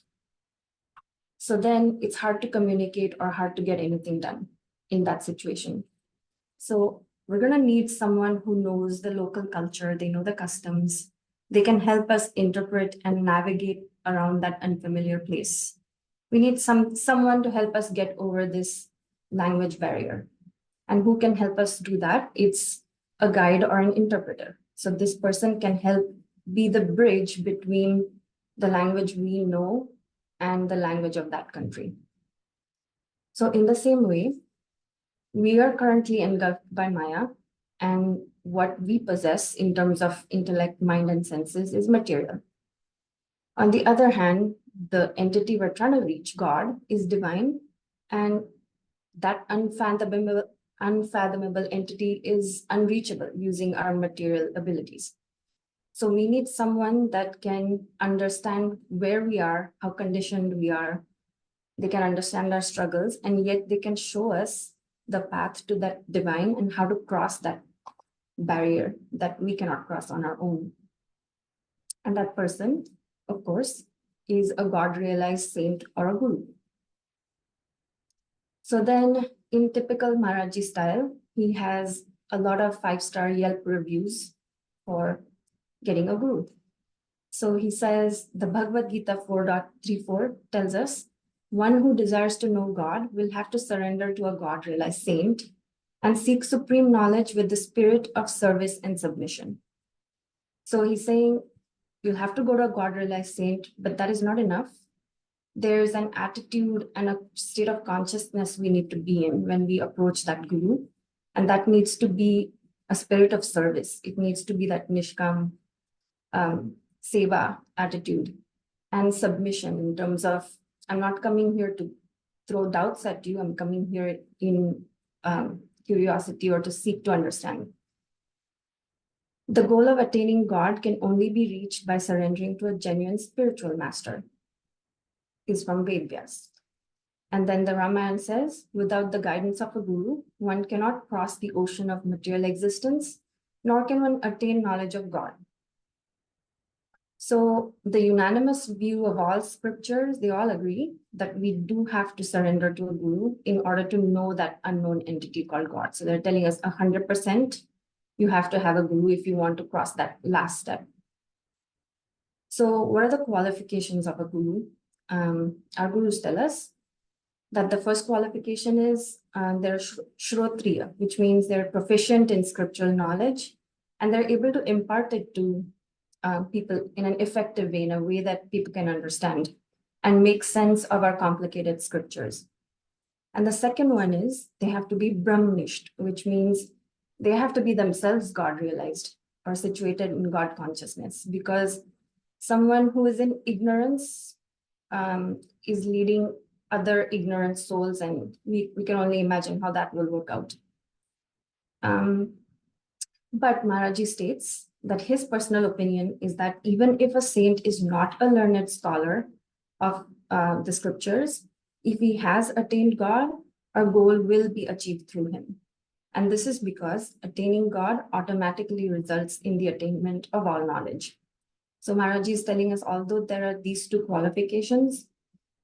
So then it's hard to communicate or hard to get anything done in that situation. So we're going to need someone who knows the local culture, they know the customs, they can help us interpret and navigate around that unfamiliar place. We need someone to help us get over this language barrier. And who can help us do that? It's a guide or an interpreter. So this person can help be the bridge between the language we know and the language of that country. So in the same way, we are currently engulfed by Maya, and what we possess in terms of intellect, mind, and senses is material. On the other hand, the entity we're trying to reach, God, is divine, and that unfathomable entity is unreachable using our material abilities. So we need someone that can understand where we are, how conditioned we are. They can understand our struggles, and yet they can show us the path to that divine and how to cross that barrier that we cannot cross on our own. And that person, of course, is a God-realized saint or a guru. So then, in typical Maharaji style, he has a lot of 5-star Yelp reviews for getting a guru. So he says, the Bhagavad Gita 4.34 tells us, one who desires to know God will have to surrender to a God-realized saint and seek supreme knowledge with the spirit of service and submission. So he's saying, you'll have to go to a God-realized saint, but that is not enough. There's an attitude and a state of consciousness we need to be in when we approach that guru. And that needs to be a spirit of service. It needs to be that nishkam seva attitude and submission in terms of, I'm not coming here to throw doubts at you. I'm coming here in curiosity or to seek to understand. The goal of attaining God can only be reached by surrendering to a genuine spiritual master. Is from Vedyas. And then the Ramayana says, without the guidance of a guru, one cannot cross the ocean of material existence, nor can one attain knowledge of God. So the unanimous view of all scriptures, they all agree that we do have to surrender to a guru in order to know that unknown entity called God. So they're telling us 100% you have to have a guru if you want to cross that last step. So what are the qualifications of a guru? Our gurus tell us that the first qualification is they're shrotriya, which means they're proficient in scriptural knowledge, and they're able to impart it to people in an effective way, in a way that people can understand and make sense of our complicated scriptures. And the second one is they have to be brahmanisht, which means they have to be themselves God-realized or situated in God consciousness, because someone who is in ignorance is leading other ignorant souls, and we can only imagine how that will work out. But Maharaji states that his personal opinion is that even if a saint is not a learned scholar of the scriptures, if he has attained God, our goal will be achieved through him. And this is because attaining God automatically results in the attainment of all knowledge. So Maharaji is telling us, although there are these two qualifications,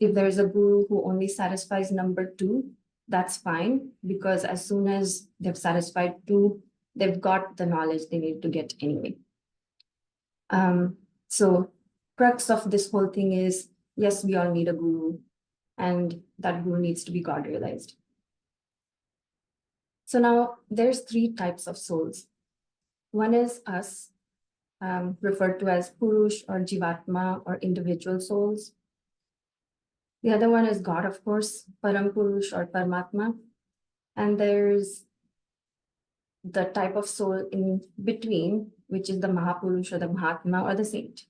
if there is a guru who only satisfies number 2, that's fine, because as soon as they've satisfied 2, they've got the knowledge they need to get anyway. So crux of this whole thing is, yes, we all need a guru, and that guru needs to be God-realized. So now there's 3 types of souls. One is us, referred to as Purush or Jivatma or individual souls. The other one is God, of course, Param Purush or Paramatma. And there's the type of soul in between, which is the Mahapurush or the Mahatma or the saint.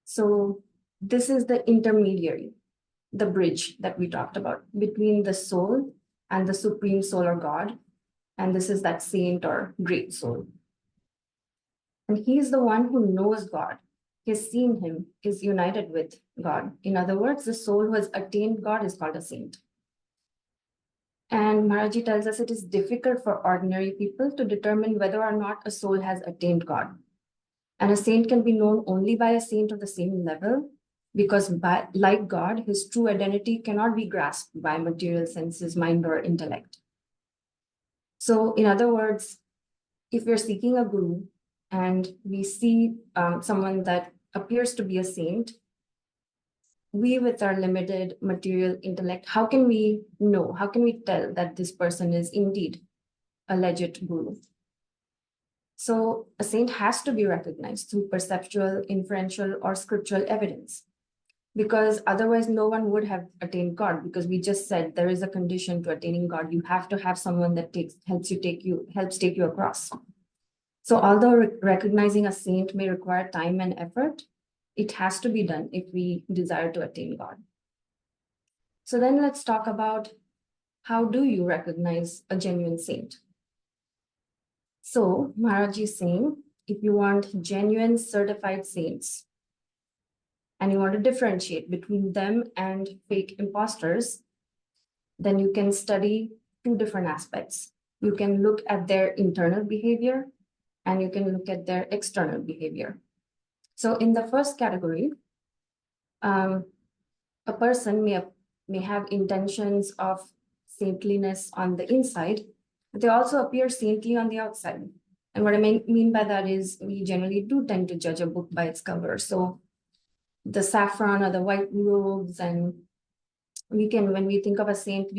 So this is the intermediary, the bridge that we talked about between the soul and the supreme soul or God. And this is that saint or great soul. And he is the one who knows God. has seen him, is united with God. In other words, the soul who has attained God is called a saint. And Maharaji tells us it is difficult for ordinary people to determine whether or not a soul has attained God. And a saint can be known only by a saint of the same level, because like God, his true identity cannot be grasped by material senses, mind, or intellect. So in other words, if we're seeking a guru and we see someone that appears to be a saint, we with our limited material intellect, how can we know, how can we tell that this person is indeed a legit guru? So a saint has to be recognized through perceptual, inferential, or scriptural evidence, because otherwise no one would have attained God, because we just said there is a condition to attaining God. You have to have someone that helps take you across. So although recognizing a saint may require time and effort, it has to be done if we desire to attain God. So then let's talk about how do you recognize a genuine saint? So Maharaj is saying, if you want genuine certified saints, and you want to differentiate between them and fake imposters, then you can study two different aspects. You can look at their internal behavior, and you can look at their external behavior. So in the first category, a person may have intentions of saintliness on the inside, but they also appear saintly on the outside. And what I mean by that is we generally do tend to judge a book by its cover. So the saffron or the white robes, and when we think of a saint,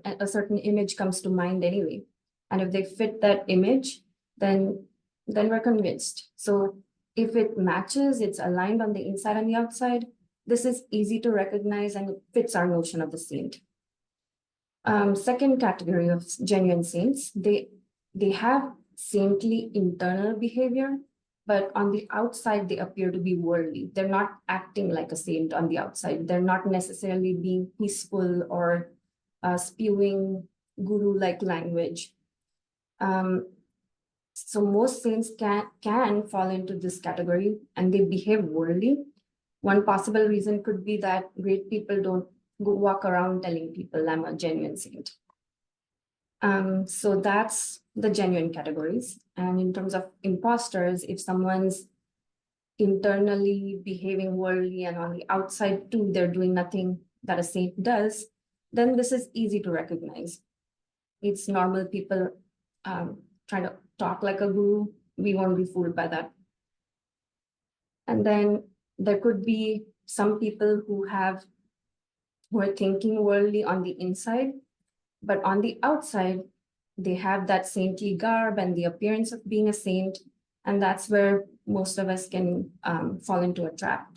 a certain image comes to mind anyway. And if they fit that image, then we're convinced. So if it matches, it's aligned on the inside and the outside, this is easy to recognize and it fits our notion of the saint. Second category of genuine saints, they have saintly internal behavior, but on the outside, they appear to be worldly. They're not acting like a saint on the outside. They're not necessarily being peaceful or spewing guru-like language. So most saints can fall into this category, and they behave worldly. One possible reason could be that great people don't walk around telling people I'm a genuine saint. So that's the genuine categories. And in terms of imposters, if someone's internally behaving worldly and on the outside too, they're doing nothing that a saint does, then this is easy to recognize. It's normal people trying to talk like a guru. We won't be fooled by that. And then there could be some people who are thinking worldly on the inside, but on the outside, they have that saintly garb and the appearance of being a saint. And that's where most of us can fall into a trap.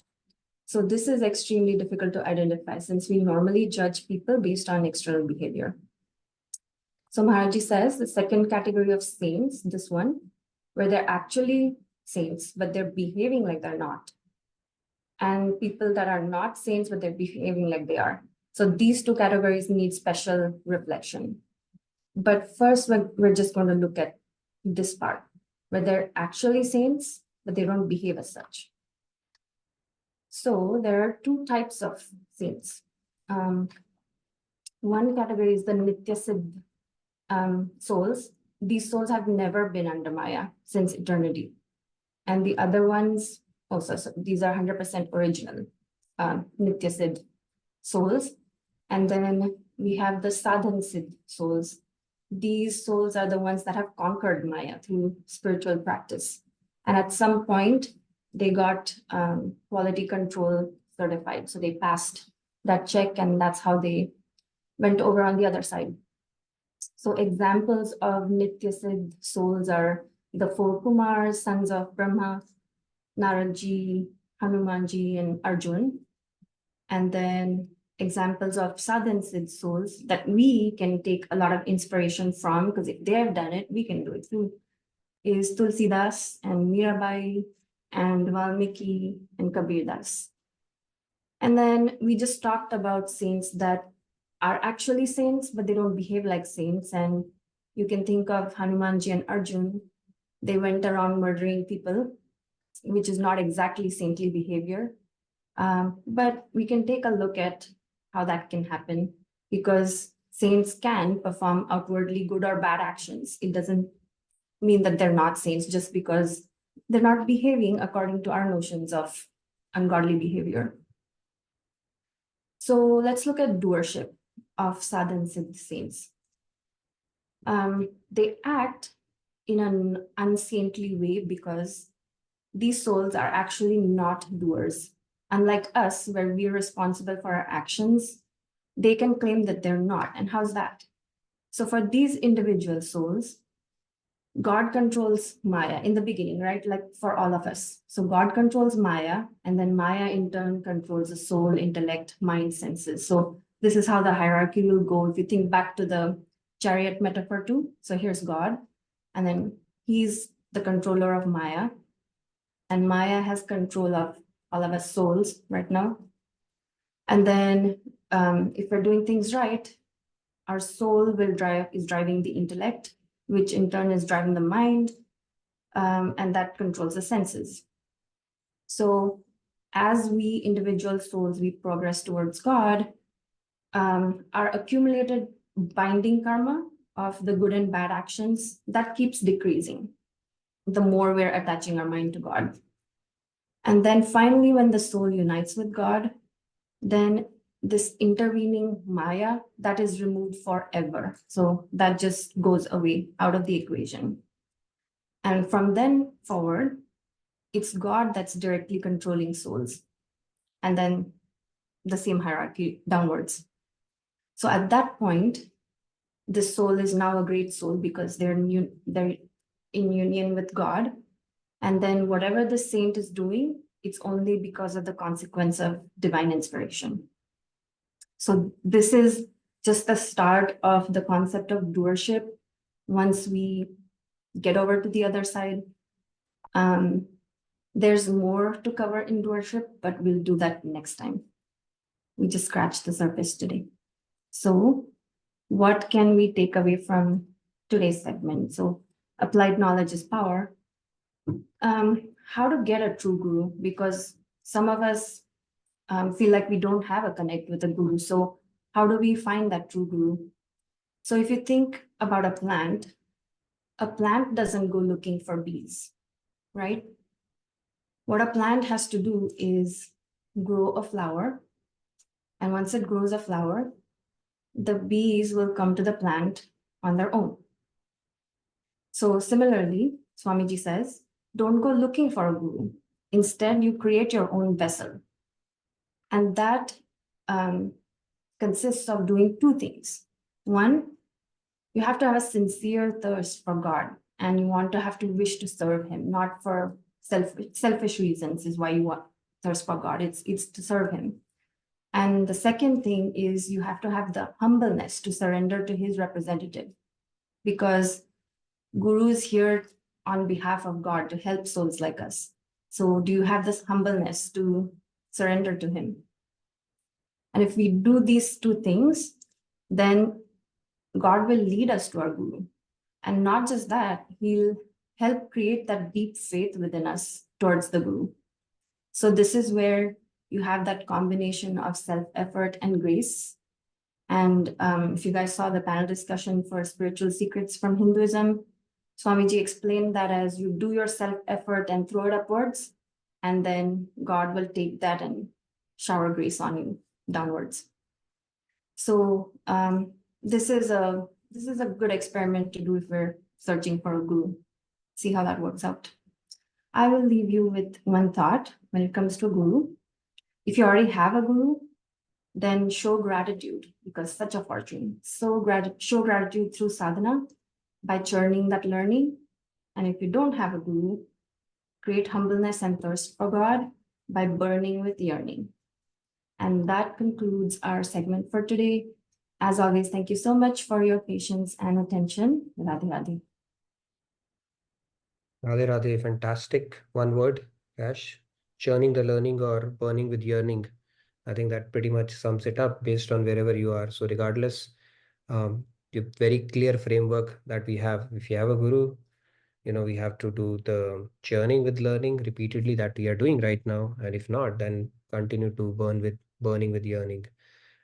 So this is extremely difficult to identify, since we normally judge people based on external behavior. So Maharaji says the second category of saints, this one, where they're actually saints, but they're behaving like they're not. And people that are not saints, but they're behaving like they are. So these two categories need special reflection. But first, we're just going to look at this part, where they're actually saints, but they don't behave as such. So there are two types of saints. One category is the Nitya-Siddh souls. These souls have never been under Maya since eternity. And the other ones, so these are 100% original Nitya-Siddh souls. And then we have the Sadhan-Siddh souls. These souls are the ones that have conquered Maya through spiritual practice. And at some point, they got quality control certified. So they passed that check, and that's how they went over on the other side. So examples of Nitya-Siddh souls are the four Kumars, sons of Brahma, Naradji, Hanumanji, and Arjun. And then examples of Sadhan-Siddh souls that we can take a lot of inspiration from, because if they have done it, we can do it too, is Tulsidas and Mirabai and Valmiki and Kabir Das. And then we just talked about saints that are actually saints, but they don't behave like saints. And you can think of Hanumanji and Arjun. They went around murdering people, which is not exactly saintly behavior. But we can take a look at how that can happen, because saints can perform outwardly good or bad actions. It doesn't mean that they're not saints just because they're not behaving according to our notions of ungodly behavior. So let's look at doership of sadhu and siddh saints. They act in an unsaintly way because these souls are actually not doers. Unlike us, where we're responsible for our actions, they can claim that they're not. And how's that? So for these individual souls, God controls Maya in the beginning, right? Like for all of us. So God controls Maya, and then Maya in turn controls the soul, intellect, mind, senses. So this is how the hierarchy will go. If you think back to the chariot metaphor too. So here's God, and then he's the controller of Maya, and Maya has control of all of us souls right now. And then if we're doing things right, our soul is driving the intellect, which in turn is driving the mind, and that controls the senses. So as we individual souls, we progress towards God, our accumulated binding karma of the good and bad actions, that keeps decreasing the more we're attaching our mind to God. And then finally, when the soul unites with God, then this intervening Maya, that is removed forever. So that just goes away out of the equation. And from then forward, it's God that's directly controlling souls. And then the same hierarchy downwards. So at that point, the soul is now a great soul because they're in union with God. And then whatever the saint is doing, it's only because of the consequence of divine inspiration. So this is just the start of the concept of doership. Once we get over to the other side, there's more to cover in doership, but we'll do that next time. We just scratched the surface today. So what can we take away from today's segment? So applied knowledge is power. How to get a true guru, because some of us feel like we don't have a connect with a guru. So how do we find that true guru? So if you think about a plant doesn't go looking for bees, right? What a plant has to do is grow a flower. And once it grows a flower, the bees will come to the plant on their own. So similarly, Swamiji says, don't go looking for a guru. Instead, you create your own vessel. And that consists of doing two things. One, you have to have a sincere thirst for God, and you want to have to wish to serve him, not for selfish reasons is why you want thirst for God. It's to serve him. And the second thing is you have to have the humbleness to surrender to his representative, because Guru is here on behalf of God to help souls like us. So do you have this humbleness to surrender to him? And if we do these two things, then God will lead us to our Guru. And not just that, he'll help create that deep faith within us towards the Guru. So this is where you have that combination of self-effort and grace. And if you guys saw the panel discussion for spiritual secrets from Hinduism, Swamiji explained that as you do your self-effort and throw it upwards, and then God will take that and shower grace on you downwards. So this is a good experiment to do if we're searching for a guru. See how that works out. I will leave you with one thought when it comes to a guru. If you already have a guru, then show gratitude, because such a fortune. So show gratitude through sadhana by churning that learning. And if you don't have a guru, create humbleness and thirst for God by burning with yearning. And that concludes our segment for today. As always, thank you so much for your patience and attention. Radhe Radhe. Radhe Radhe, fantastic. One word, Ash. Churning the learning or burning with yearning. I think that pretty much sums it up based on wherever you are. So regardless, the very clear framework that we have, if you have a guru, we have to do the churning with learning repeatedly that we are doing right now. And if not, then continue to burning with yearning.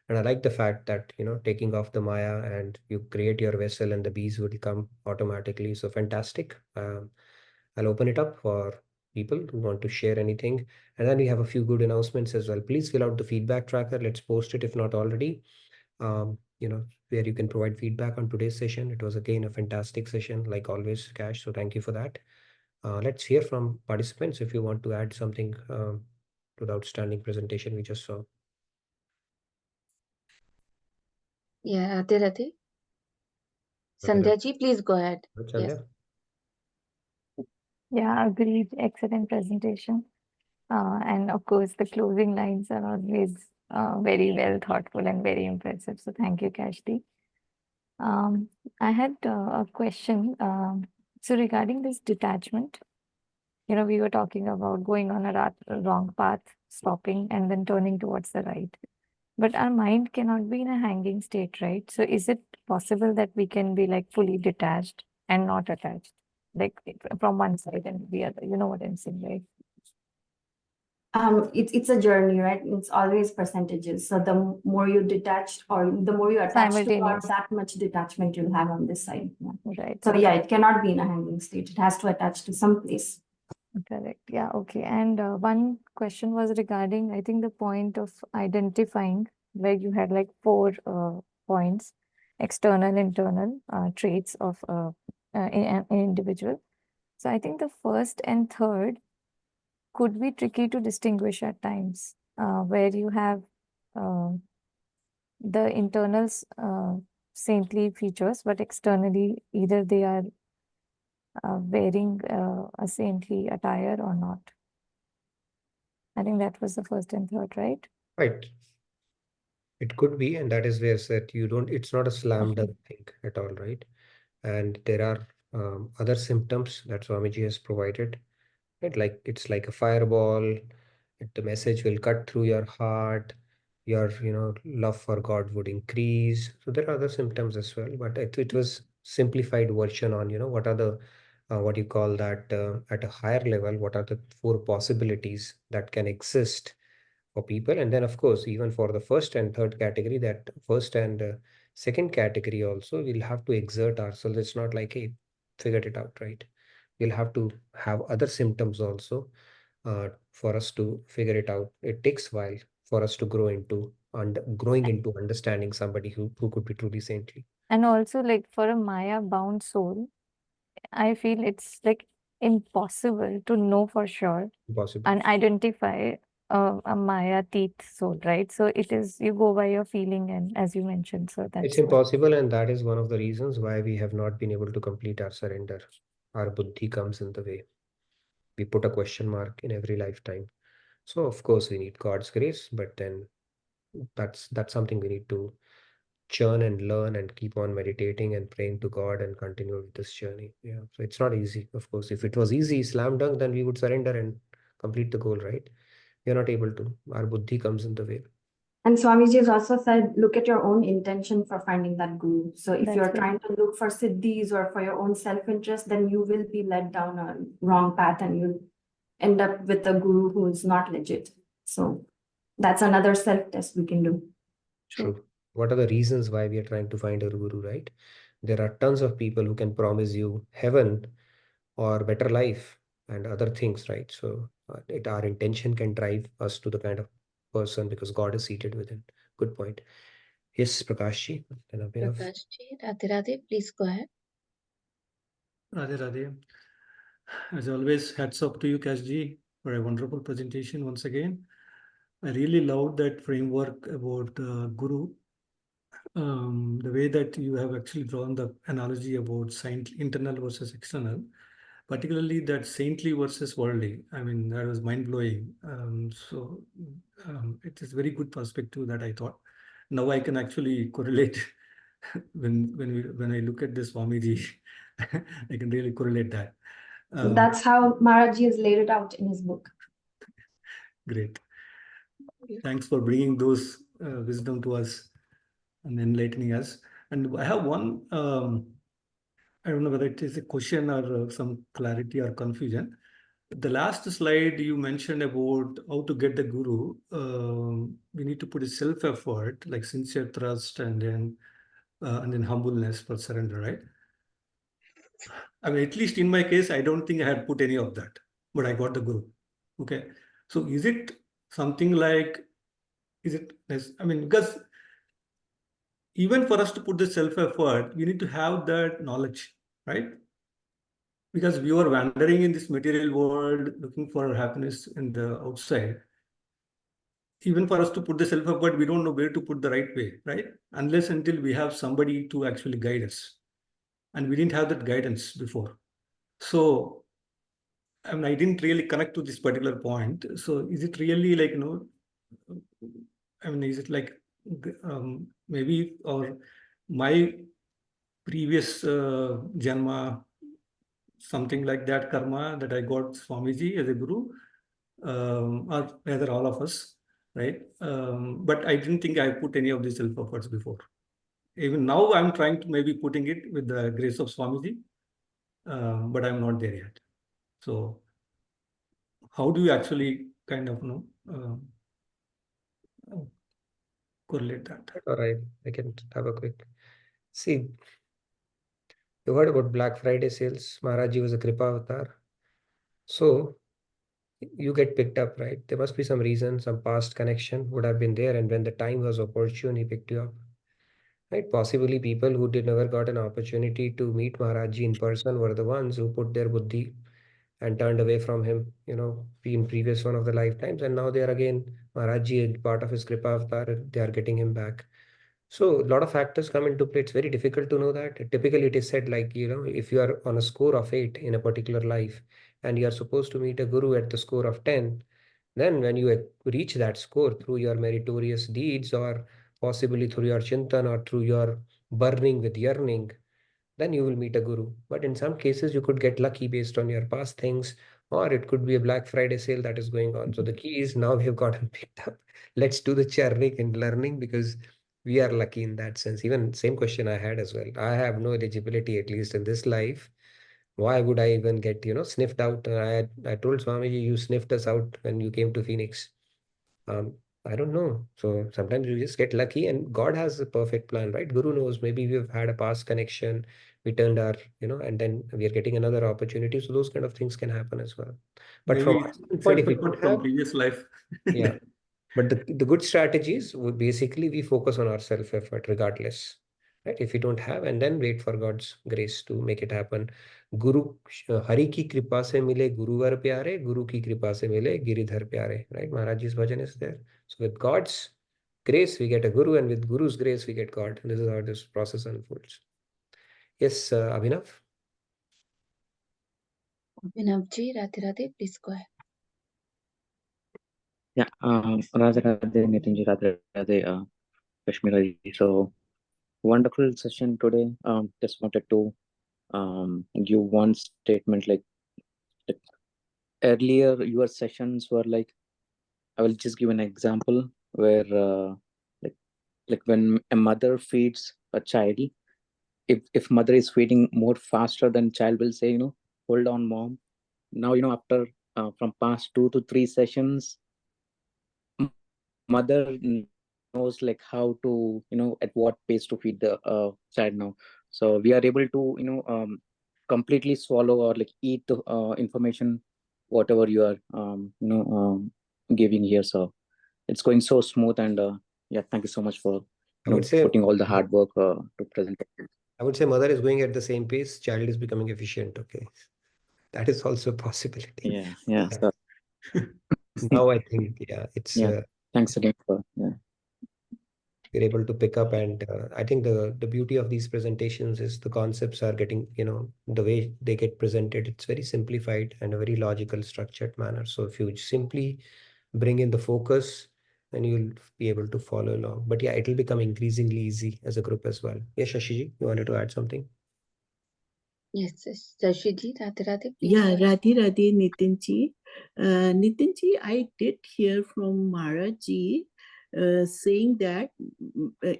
And I like the fact that, taking off the Maya and you create your vessel and the bees will come automatically. So fantastic. I'll open it up for people who want to share anything. And then we have a few good announcements as well. Please fill out the feedback tracker. Let's post it if not already. Where you can provide feedback on today's session. It was again a fantastic session, like always, Cash. So thank you for that. Let's hear from participants if you want to add something to the outstanding presentation we just saw. Yeah, Radhe. Sandhya ji, please go ahead. Yes. Yeah, agreed. Excellent presentation. And of course, the closing lines are always very well thoughtful and very impressive. So thank you, Kashti. I had a question. So regarding this detachment, we were talking about going on a wrong path, stopping, and then turning towards the right. But our mind cannot be in a hanging state, right? So is it possible that we can be like fully detached and not attached, like from one side and the other? You know what I'm saying, right? It's a journey, right? It's always percentages. So the more you detach or the more you attach to God, Simultaneous. that much detachment you'll have on this side. Yeah. Right. So okay. yeah, it cannot be in a hanging state. It has to attach to some place. Correct. Yeah. Okay. And one question was regarding, I think, the point of identifying, where you had like four points: external, internal traits of an individual. So I think the first and third could be tricky to distinguish at times, where you have the internals saintly features, but externally either they are wearing a saintly attire or not. I think that was the first and third, right? Right. It could be, and that is where said it's not a slam dunk thing at all, right? And there are other symptoms that Swamiji has provided. Right? It's like a fireball. The message will cut through your heart. Your, love for God would increase. So there are other symptoms as well, but it was simplified version on, what are the what you call that at a higher level, what are the four possibilities that can exist for people. And then of course, even for the first and third category, that first and second category also, we'll have to exert ourselves. It's not like, hey, figured it out, right? We'll have to have other symptoms also for us to figure it out. It takes a while for us to growing into understanding somebody who could be truly saintly. And also, like for a Maya bound soul, I feel it's like impossible to know for sure Impossible. and identify a Maya teeth soul, right? So it is, you go by your feeling, and as you mentioned, so It's that's what. impossible, and that is one of the reasons why we have not been able to complete our surrender. Our buddhi comes in the way. We put a question mark in every lifetime. So of course we need God's grace, but then that's something we need to churn and learn and keep on meditating and praying to God and continue with this journey. Yeah. So it's not easy. Of course, if it was easy, slam dunk, then we would surrender and complete the goal, right? We're not able to. Our buddhi comes in the way. And Swamiji has also said, look at your own intention for finding that guru. So if you're trying to look for siddhis or for your own self-interest, then you will be led down a wrong path and you'll end up with a guru who is not legit. So that's another self-test we can do. True. What are the reasons why we are trying to find a guru, right? There are tons of people who can promise you heaven or better life and other things, right? So our intention can drive us to the kind of person because God is seated within. Good point. Yes, Prakashji. Enough. Prakashji, Radhe, please go ahead. Radhe. As always, hats off to you, Kashji, for a wonderful presentation once again. I really loved that framework about Guru. The way that you have actually drawn the analogy about internal versus external, particularly that saintly versus worldly. I mean, that was mind-blowing. It is very good perspective that I thought. Now I can actually correlate when I look at this Swamiji, I can really correlate that. So that's how Maharaji has laid it out in his book. Great. Thanks for bringing those wisdom to us and enlightening us. And I have one I don't know whether it is a question or some clarity or confusion. The last slide you mentioned about how to get the guru. We need to put a self-effort, like sincere trust, and then humbleness for surrender, right? I mean, at least in my case, I don't think I had put any of that, but I got the guru. Okay, so is it something like? Is it? I mean, because even for us to put the self-effort, we need to have that knowledge, right? Because we were wandering in this material world, looking for happiness in the outside. Even for us to put the self-effort, we don't know where to put the right way, right? Unless until we have somebody to actually guide us. And we didn't have that guidance before. So, I mean, I didn't really connect to this particular point. So is it really like, I mean, is it like maybe or my previous janma, something like that karma that I got Swamiji as a guru, or rather all of us, right? But I didn't think I put any of these self-efforts before. Even now I'm trying to maybe putting it with the grace of Swamiji, but I'm not there yet. So how do you actually kind of correlate that? All right, I can have a quick. See, you heard about Black Friday sales. Maharaji was a Kripa avatar. So you get picked up, right? There must be some reason, some past connection would have been there. And when the time was opportune, he picked you up. Right? Possibly people who did never got an opportunity to meet Maharaji in person were the ones who put their buddhi and turned away from him, in previous one of the lifetimes. And now they are again, Maharaji, part of his Kripa avatar, they are getting him back. So a lot of factors come into play. It's very difficult to know that. Typically, it is said like, if you are on a score of 8 in a particular life and you are supposed to meet a guru at the score of 10, then when you reach that score through your meritorious deeds or possibly through your chintan or through your burning with yearning, then you will meet a guru. But in some cases, you could get lucky based on your past things, or it could be a Black Friday sale that is going on. So the key is now we have gotten picked up. Let's do the churning and learning because we are lucky in that sense. Even same question I had as well. I have no eligibility, at least in this life. Why would I even get, sniffed out? I told Swamiji, you sniffed us out when you came to Phoenix. I don't know. So sometimes you just get lucky and God has a perfect plan, right? Guru knows, maybe we've had a past connection, we turned our, and then we are getting another opportunity. So those kind of things can happen as well. But from Maybe our standpoint, if we self-effort don't from have, previous life. yeah. But the good strategies would basically we focus on our self-effort regardless. Right? If we don't have, and then wait for God's grace to make it happen. Guru Hari ki kripa se mile Guruvar pyare, Guru ki kripa se mile Giridhar pyare. Right? Maharajji's bhajan is there. So with God's grace, we get a guru, and with Guru's grace, we get God. And this is how this process unfolds. Yes, Abhinav? Abhinavji, Radhe Radhe, please go ahead. Yeah, Radhe Radhe, Nitinji, Radhe Radhe, Kashmir ji. So wonderful session today. Just wanted to give one statement like earlier your sessions were like, I will just give an example where like when a mother feeds a child, if mother is feeding more faster than child will say, hold on mom. Now, after from past 2 to 3 sessions, mother knows like how to, at what pace to feed the child now. So we are able to, completely swallow or like eat the information, whatever you are, giving here. So it's going so smooth and yeah, thank you so much for I would say, putting all the hard work to present it. I would say mother is going at the same pace, child is becoming efficient. Okay. That is also a possibility. Yeah, yeah. So, now I think, yeah, it's yeah. Thanks again for we're able to pick up, and I think the beauty of these presentations is the concepts are getting, the way they get presented, it's very simplified and a very logical, structured manner. So if you simply bring in the focus, then you'll be able to follow along. But yeah, it'll become increasingly easy as a group as well. Yes, Shashiji, you wanted to add something? Yes, yes. Shashiji, Radhe Radhe, please. Yeah, Radhe Radhe, Nitinji. Nitinji, I did hear from Maharaji saying that,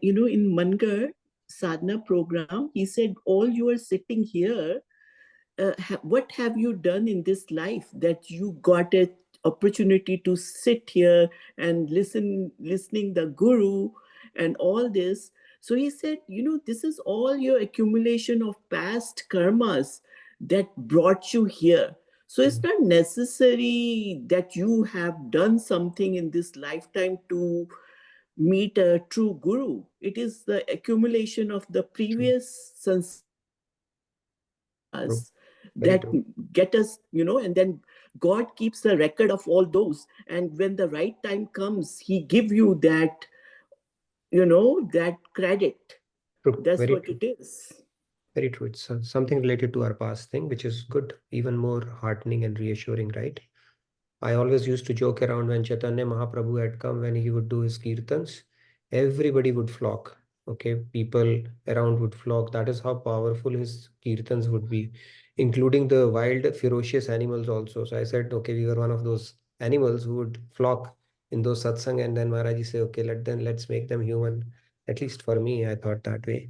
in Mangar, sadhana program. He said, all you are sitting here, what have you done in this life that you got an opportunity to sit here and listening the guru and all this? So he said, this is all your accumulation of past karmas that brought you here. So it's not necessary that you have done something in this lifetime to meet a true guru. It is the accumulation of the previous sanskaras that get us, and then God keeps a record of all those. And when the right time comes, he give you that, that credit. True. That's Very what true. it is. Very true. It's something related to our past thing, which is good, even more heartening and reassuring, right? I always used to joke around when Chaitanya Mahaprabhu had come, when he would do his kirtans, everybody would flock. Okay, people around would flock. That is how powerful his kirtans would be, including the wild, ferocious animals also. So I said, okay, we were one of those animals who would flock in those satsang, and then Maharaji say, okay, let's make them human. At least for me, I thought that way.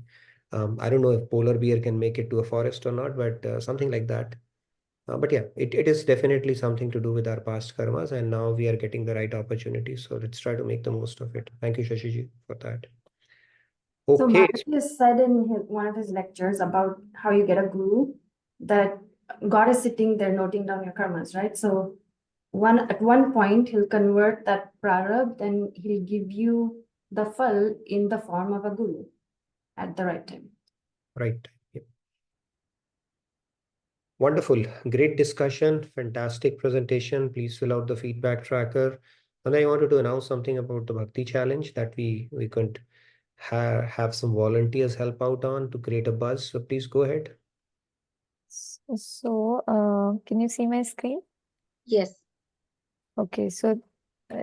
I don't know if polar bear can make it to a forest or not, but something like that. But yeah, it is definitely something to do with our past karmas, and now we are getting the right opportunity. So let's try to make the most of it. Thank you, Shashiji, for that. So Okay. Maharaji has said in one of his lectures about how you get a guru, that God is sitting there noting down your karmas, right? So at one point he'll convert that prarabdha and he'll give you the phal in the form of a guru at the right time. Right. Yeah. Wonderful. Great discussion. Fantastic presentation. Please fill out the feedback tracker. And I wanted to announce something about the Bhakti Challenge that we could have some volunteers help out on to create a buzz. So please go ahead. So, can you see my screen? Yes. Okay, so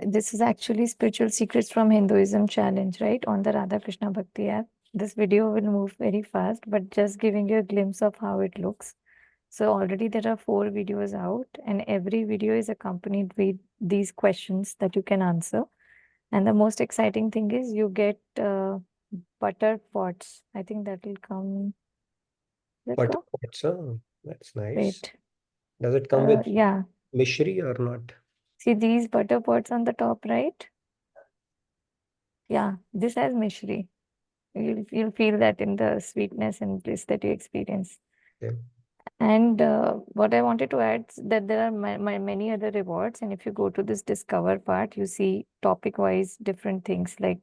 this is actually Spiritual Secrets from Hinduism challenge, right? On the Radha Krishna Bhakti app. This video will move very fast, but just giving you a glimpse of how it looks. So already there are 4 videos out, and every video is accompanied with these questions that you can answer. And the most exciting thing is you get butter pots. I think that will come. Butter pots, oh, that's nice. Wait. Does it come with Yeah. mishri or not? See these butter pots on the top, right? Yeah, this has mishri. You'll feel that in the sweetness and bliss that you experience. Okay. And what I wanted to add is that there are many other rewards. And if you go to this discover part, you see topic-wise different things like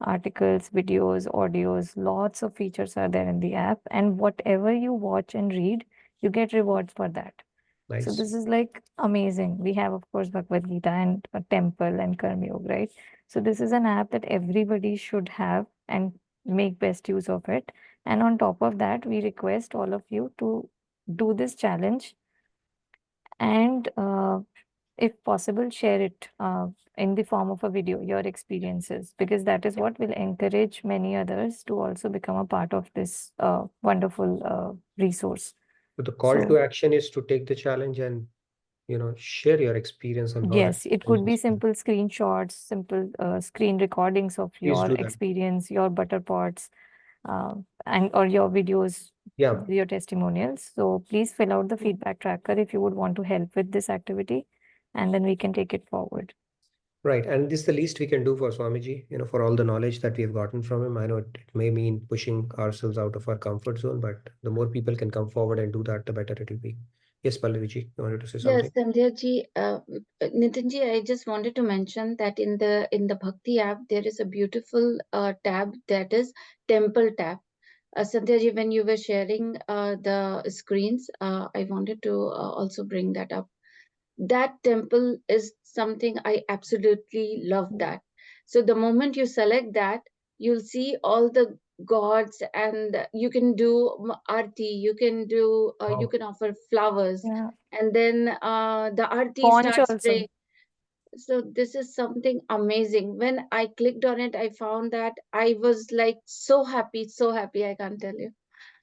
articles, videos, audios, lots of features are there in the app. And whatever you watch and read, you get rewards for that. Nice. So this is like amazing. We have, of course, Bhagavad Gita and a temple and Karma Yoga, right? So this is an app that everybody should have and make best use of it. And on top of that, we request all of you to do this challenge and if possible, share it in the form of a video, your experiences, because that is what will encourage many others to also become a part of this wonderful resource. So the call to action is to take the challenge and, share your experience on how. Yes, it could be simple screenshots, simple screen recordings of Please your do that. experience, your butter pots, and or your videos, your testimonials. So please fill out the feedback tracker if you would want to help with this activity, and then we can take it forward. Right. And this is the least we can do for Swamiji, for all the knowledge that we have gotten from him. I know it may mean pushing ourselves out of our comfort zone, but the more people can come forward and do that, the better it will be. Yes, Pallaviji, you wanted to say something? Yes, Sandhya-ji, Nitin-ji, I just wanted to mention that in the Bhakti app, there is a beautiful tab that is Temple tab. Sandhya-ji, when you were sharing the screens, I wanted to also bring that up. That temple is something I absolutely love that. So the moment you select that, you'll see all the gods, and you can do aarti, you can do, you can offer flowers, and then the aarti starts praying. So this is something amazing. When I clicked on it, I found that I was like so happy, I can't tell you.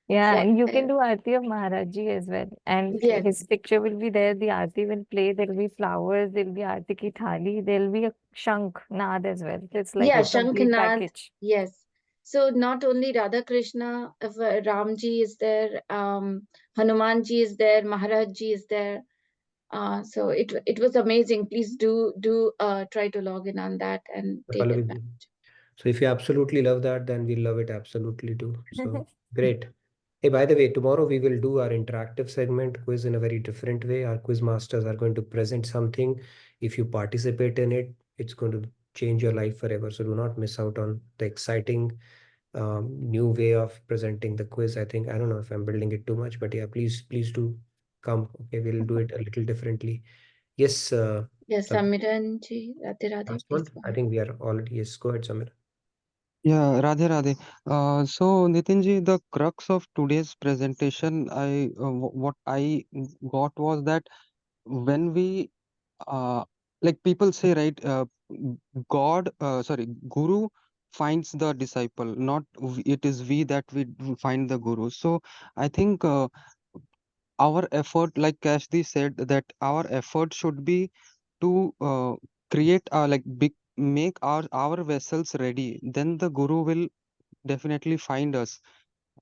Yeah, So, and you can do Aarti of Maharaji as well. And yes. his picture will be there. The Aarti will play. There will be flowers. There will be Aarti ki thali. There will be a Shankh, Naad as well. It's like Yeah, a complete Shankh-Naad, package. yes. So not only Radha Krishna, Ramji is there, Hanumanji is there, Maharajji is there. So it was amazing. Please do try to log in on that and take Pallavi ji. advantage. So if you absolutely love that, then we'll love it absolutely too. So great. Hey, by the way, tomorrow we will do our interactive segment quiz in a very different way. Our quiz masters are going to present something. If you participate in it, it's going to change your life forever. So do not miss out on the exciting new way of presenting the quiz. I think, I don't know if I'm building it too much, but yeah, please do come. Okay, we'll do it a little differently. Yes. Yes, Samiranji, Radhe Radhe, Last please one. go I ahead. think we are already, yes, go ahead, Samir. Yeah, Radhe Radhe. So Nitinji, the crux of today's presentation, what I got was that when we like people say, right, Guru finds the disciple, not it is we that we find the Guru. So I think our effort, like Kashdi said, that our effort should be to create make our vessels ready. Then the Guru will definitely find us,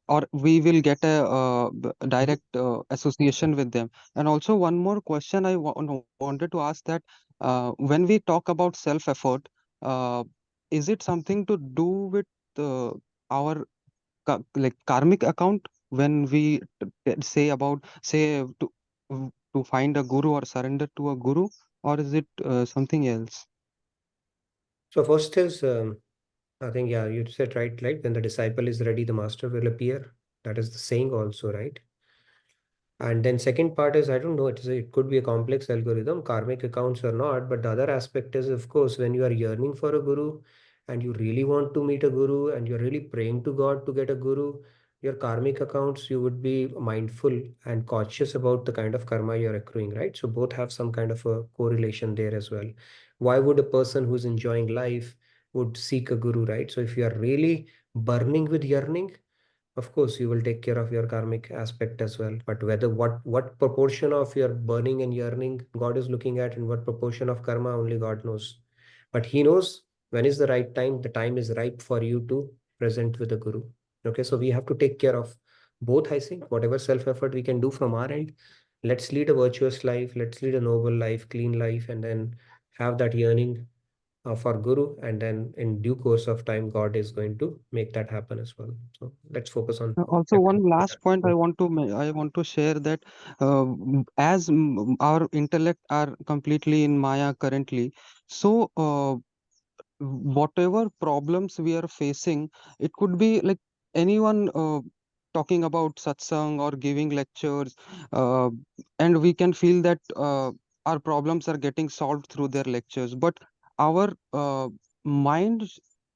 or we will get a direct association with them. And also one more question I wanted to ask, that when we talk about self effort, uh, is it something to do with our like karmic account, when we say to find a guru or surrender to a guru, or is it something else? So first is, I think, yeah, you said right? When the disciple is ready, the master will appear. That is the saying also, right? And then second part is, I don't know, it could be a complex algorithm, karmic accounts or not. But the other aspect is, of course, when you are yearning for a guru and you really want to meet a guru and you're really praying to God to get a guru, your karmic accounts, you would be mindful and cautious about the kind of karma you're accruing, right? So both have some kind of a correlation there as well. Why would a person who's enjoying life would seek a guru, right? So if you are really burning with yearning, of course, you will take care of your karmic aspect as well. But whether what proportion of your burning and yearning God is looking at, and what proportion of karma, only God knows. But He knows when is the right time. The time is ripe for you to present with the Guru. Okay, so we have to take care of both. I think whatever self-effort we can do from our end, let's lead a virtuous life. Let's lead a noble life, clean life, and then have that yearning for Guru, and then in due course of time, God is going to make that happen as well. So let's focus on Also, one everything. last point I want to share, that as our intellect are completely in Maya currently, so whatever problems we are facing, it could be like anyone talking about satsang or giving lectures, uh, and we can feel that our problems are getting solved through their lectures. But our mind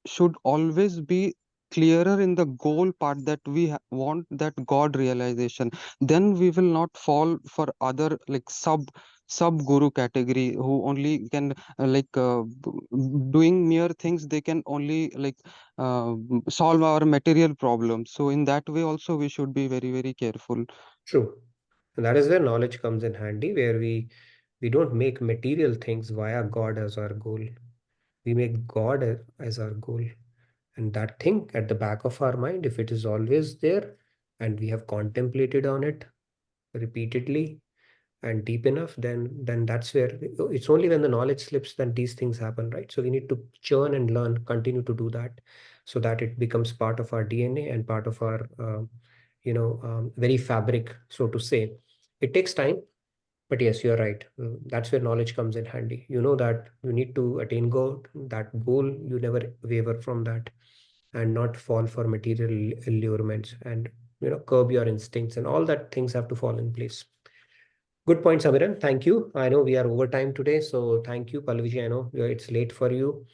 should always be clearer in the goal part, that we want that God realization. Then we will not fall for other like sub guru category, who only can doing mere things, they can only uh, solve our material problems. So in that way also we should be very, very careful. True. And that is where knowledge comes in handy, where we don't make material things via God as our goal. We make God as our goal. And that thing at the back of our mind, if it is always there and we have contemplated on it repeatedly and deep enough, then that's where it's only when the knowledge slips that these things happen, right? So we need to churn and learn, continue to do that, so that it becomes part of our DNA and part of our very fabric, so to say. It takes time, but yes, you're right. That's where knowledge comes in handy. You know that you need to attain that goal. You never waver from that, and not fall for material allurements, and curb your instincts, and all that things have to fall in place. Good point, Samiran. Thank you. I know we are over time today, so thank you, Palviji. I know it's late for you.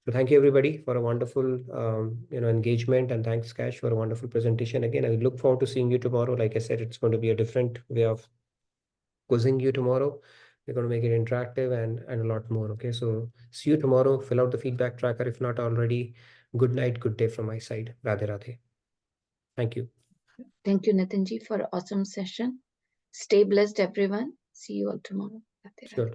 So thank you everybody for a wonderful engagement, and thanks Cash for a wonderful presentation. Again, I look forward to seeing you tomorrow. Like I said, it's going to be a different way of quizzing you tomorrow. We're going to make it interactive and a lot more. Okay, so see you tomorrow. Fill out the feedback tracker if not already. Good night, good day from my side. Radhe Radhe. Thank you. Thank you, Nitinji, for an awesome session. Stay blessed, everyone. See you all tomorrow. Radhe Radhe. Sure.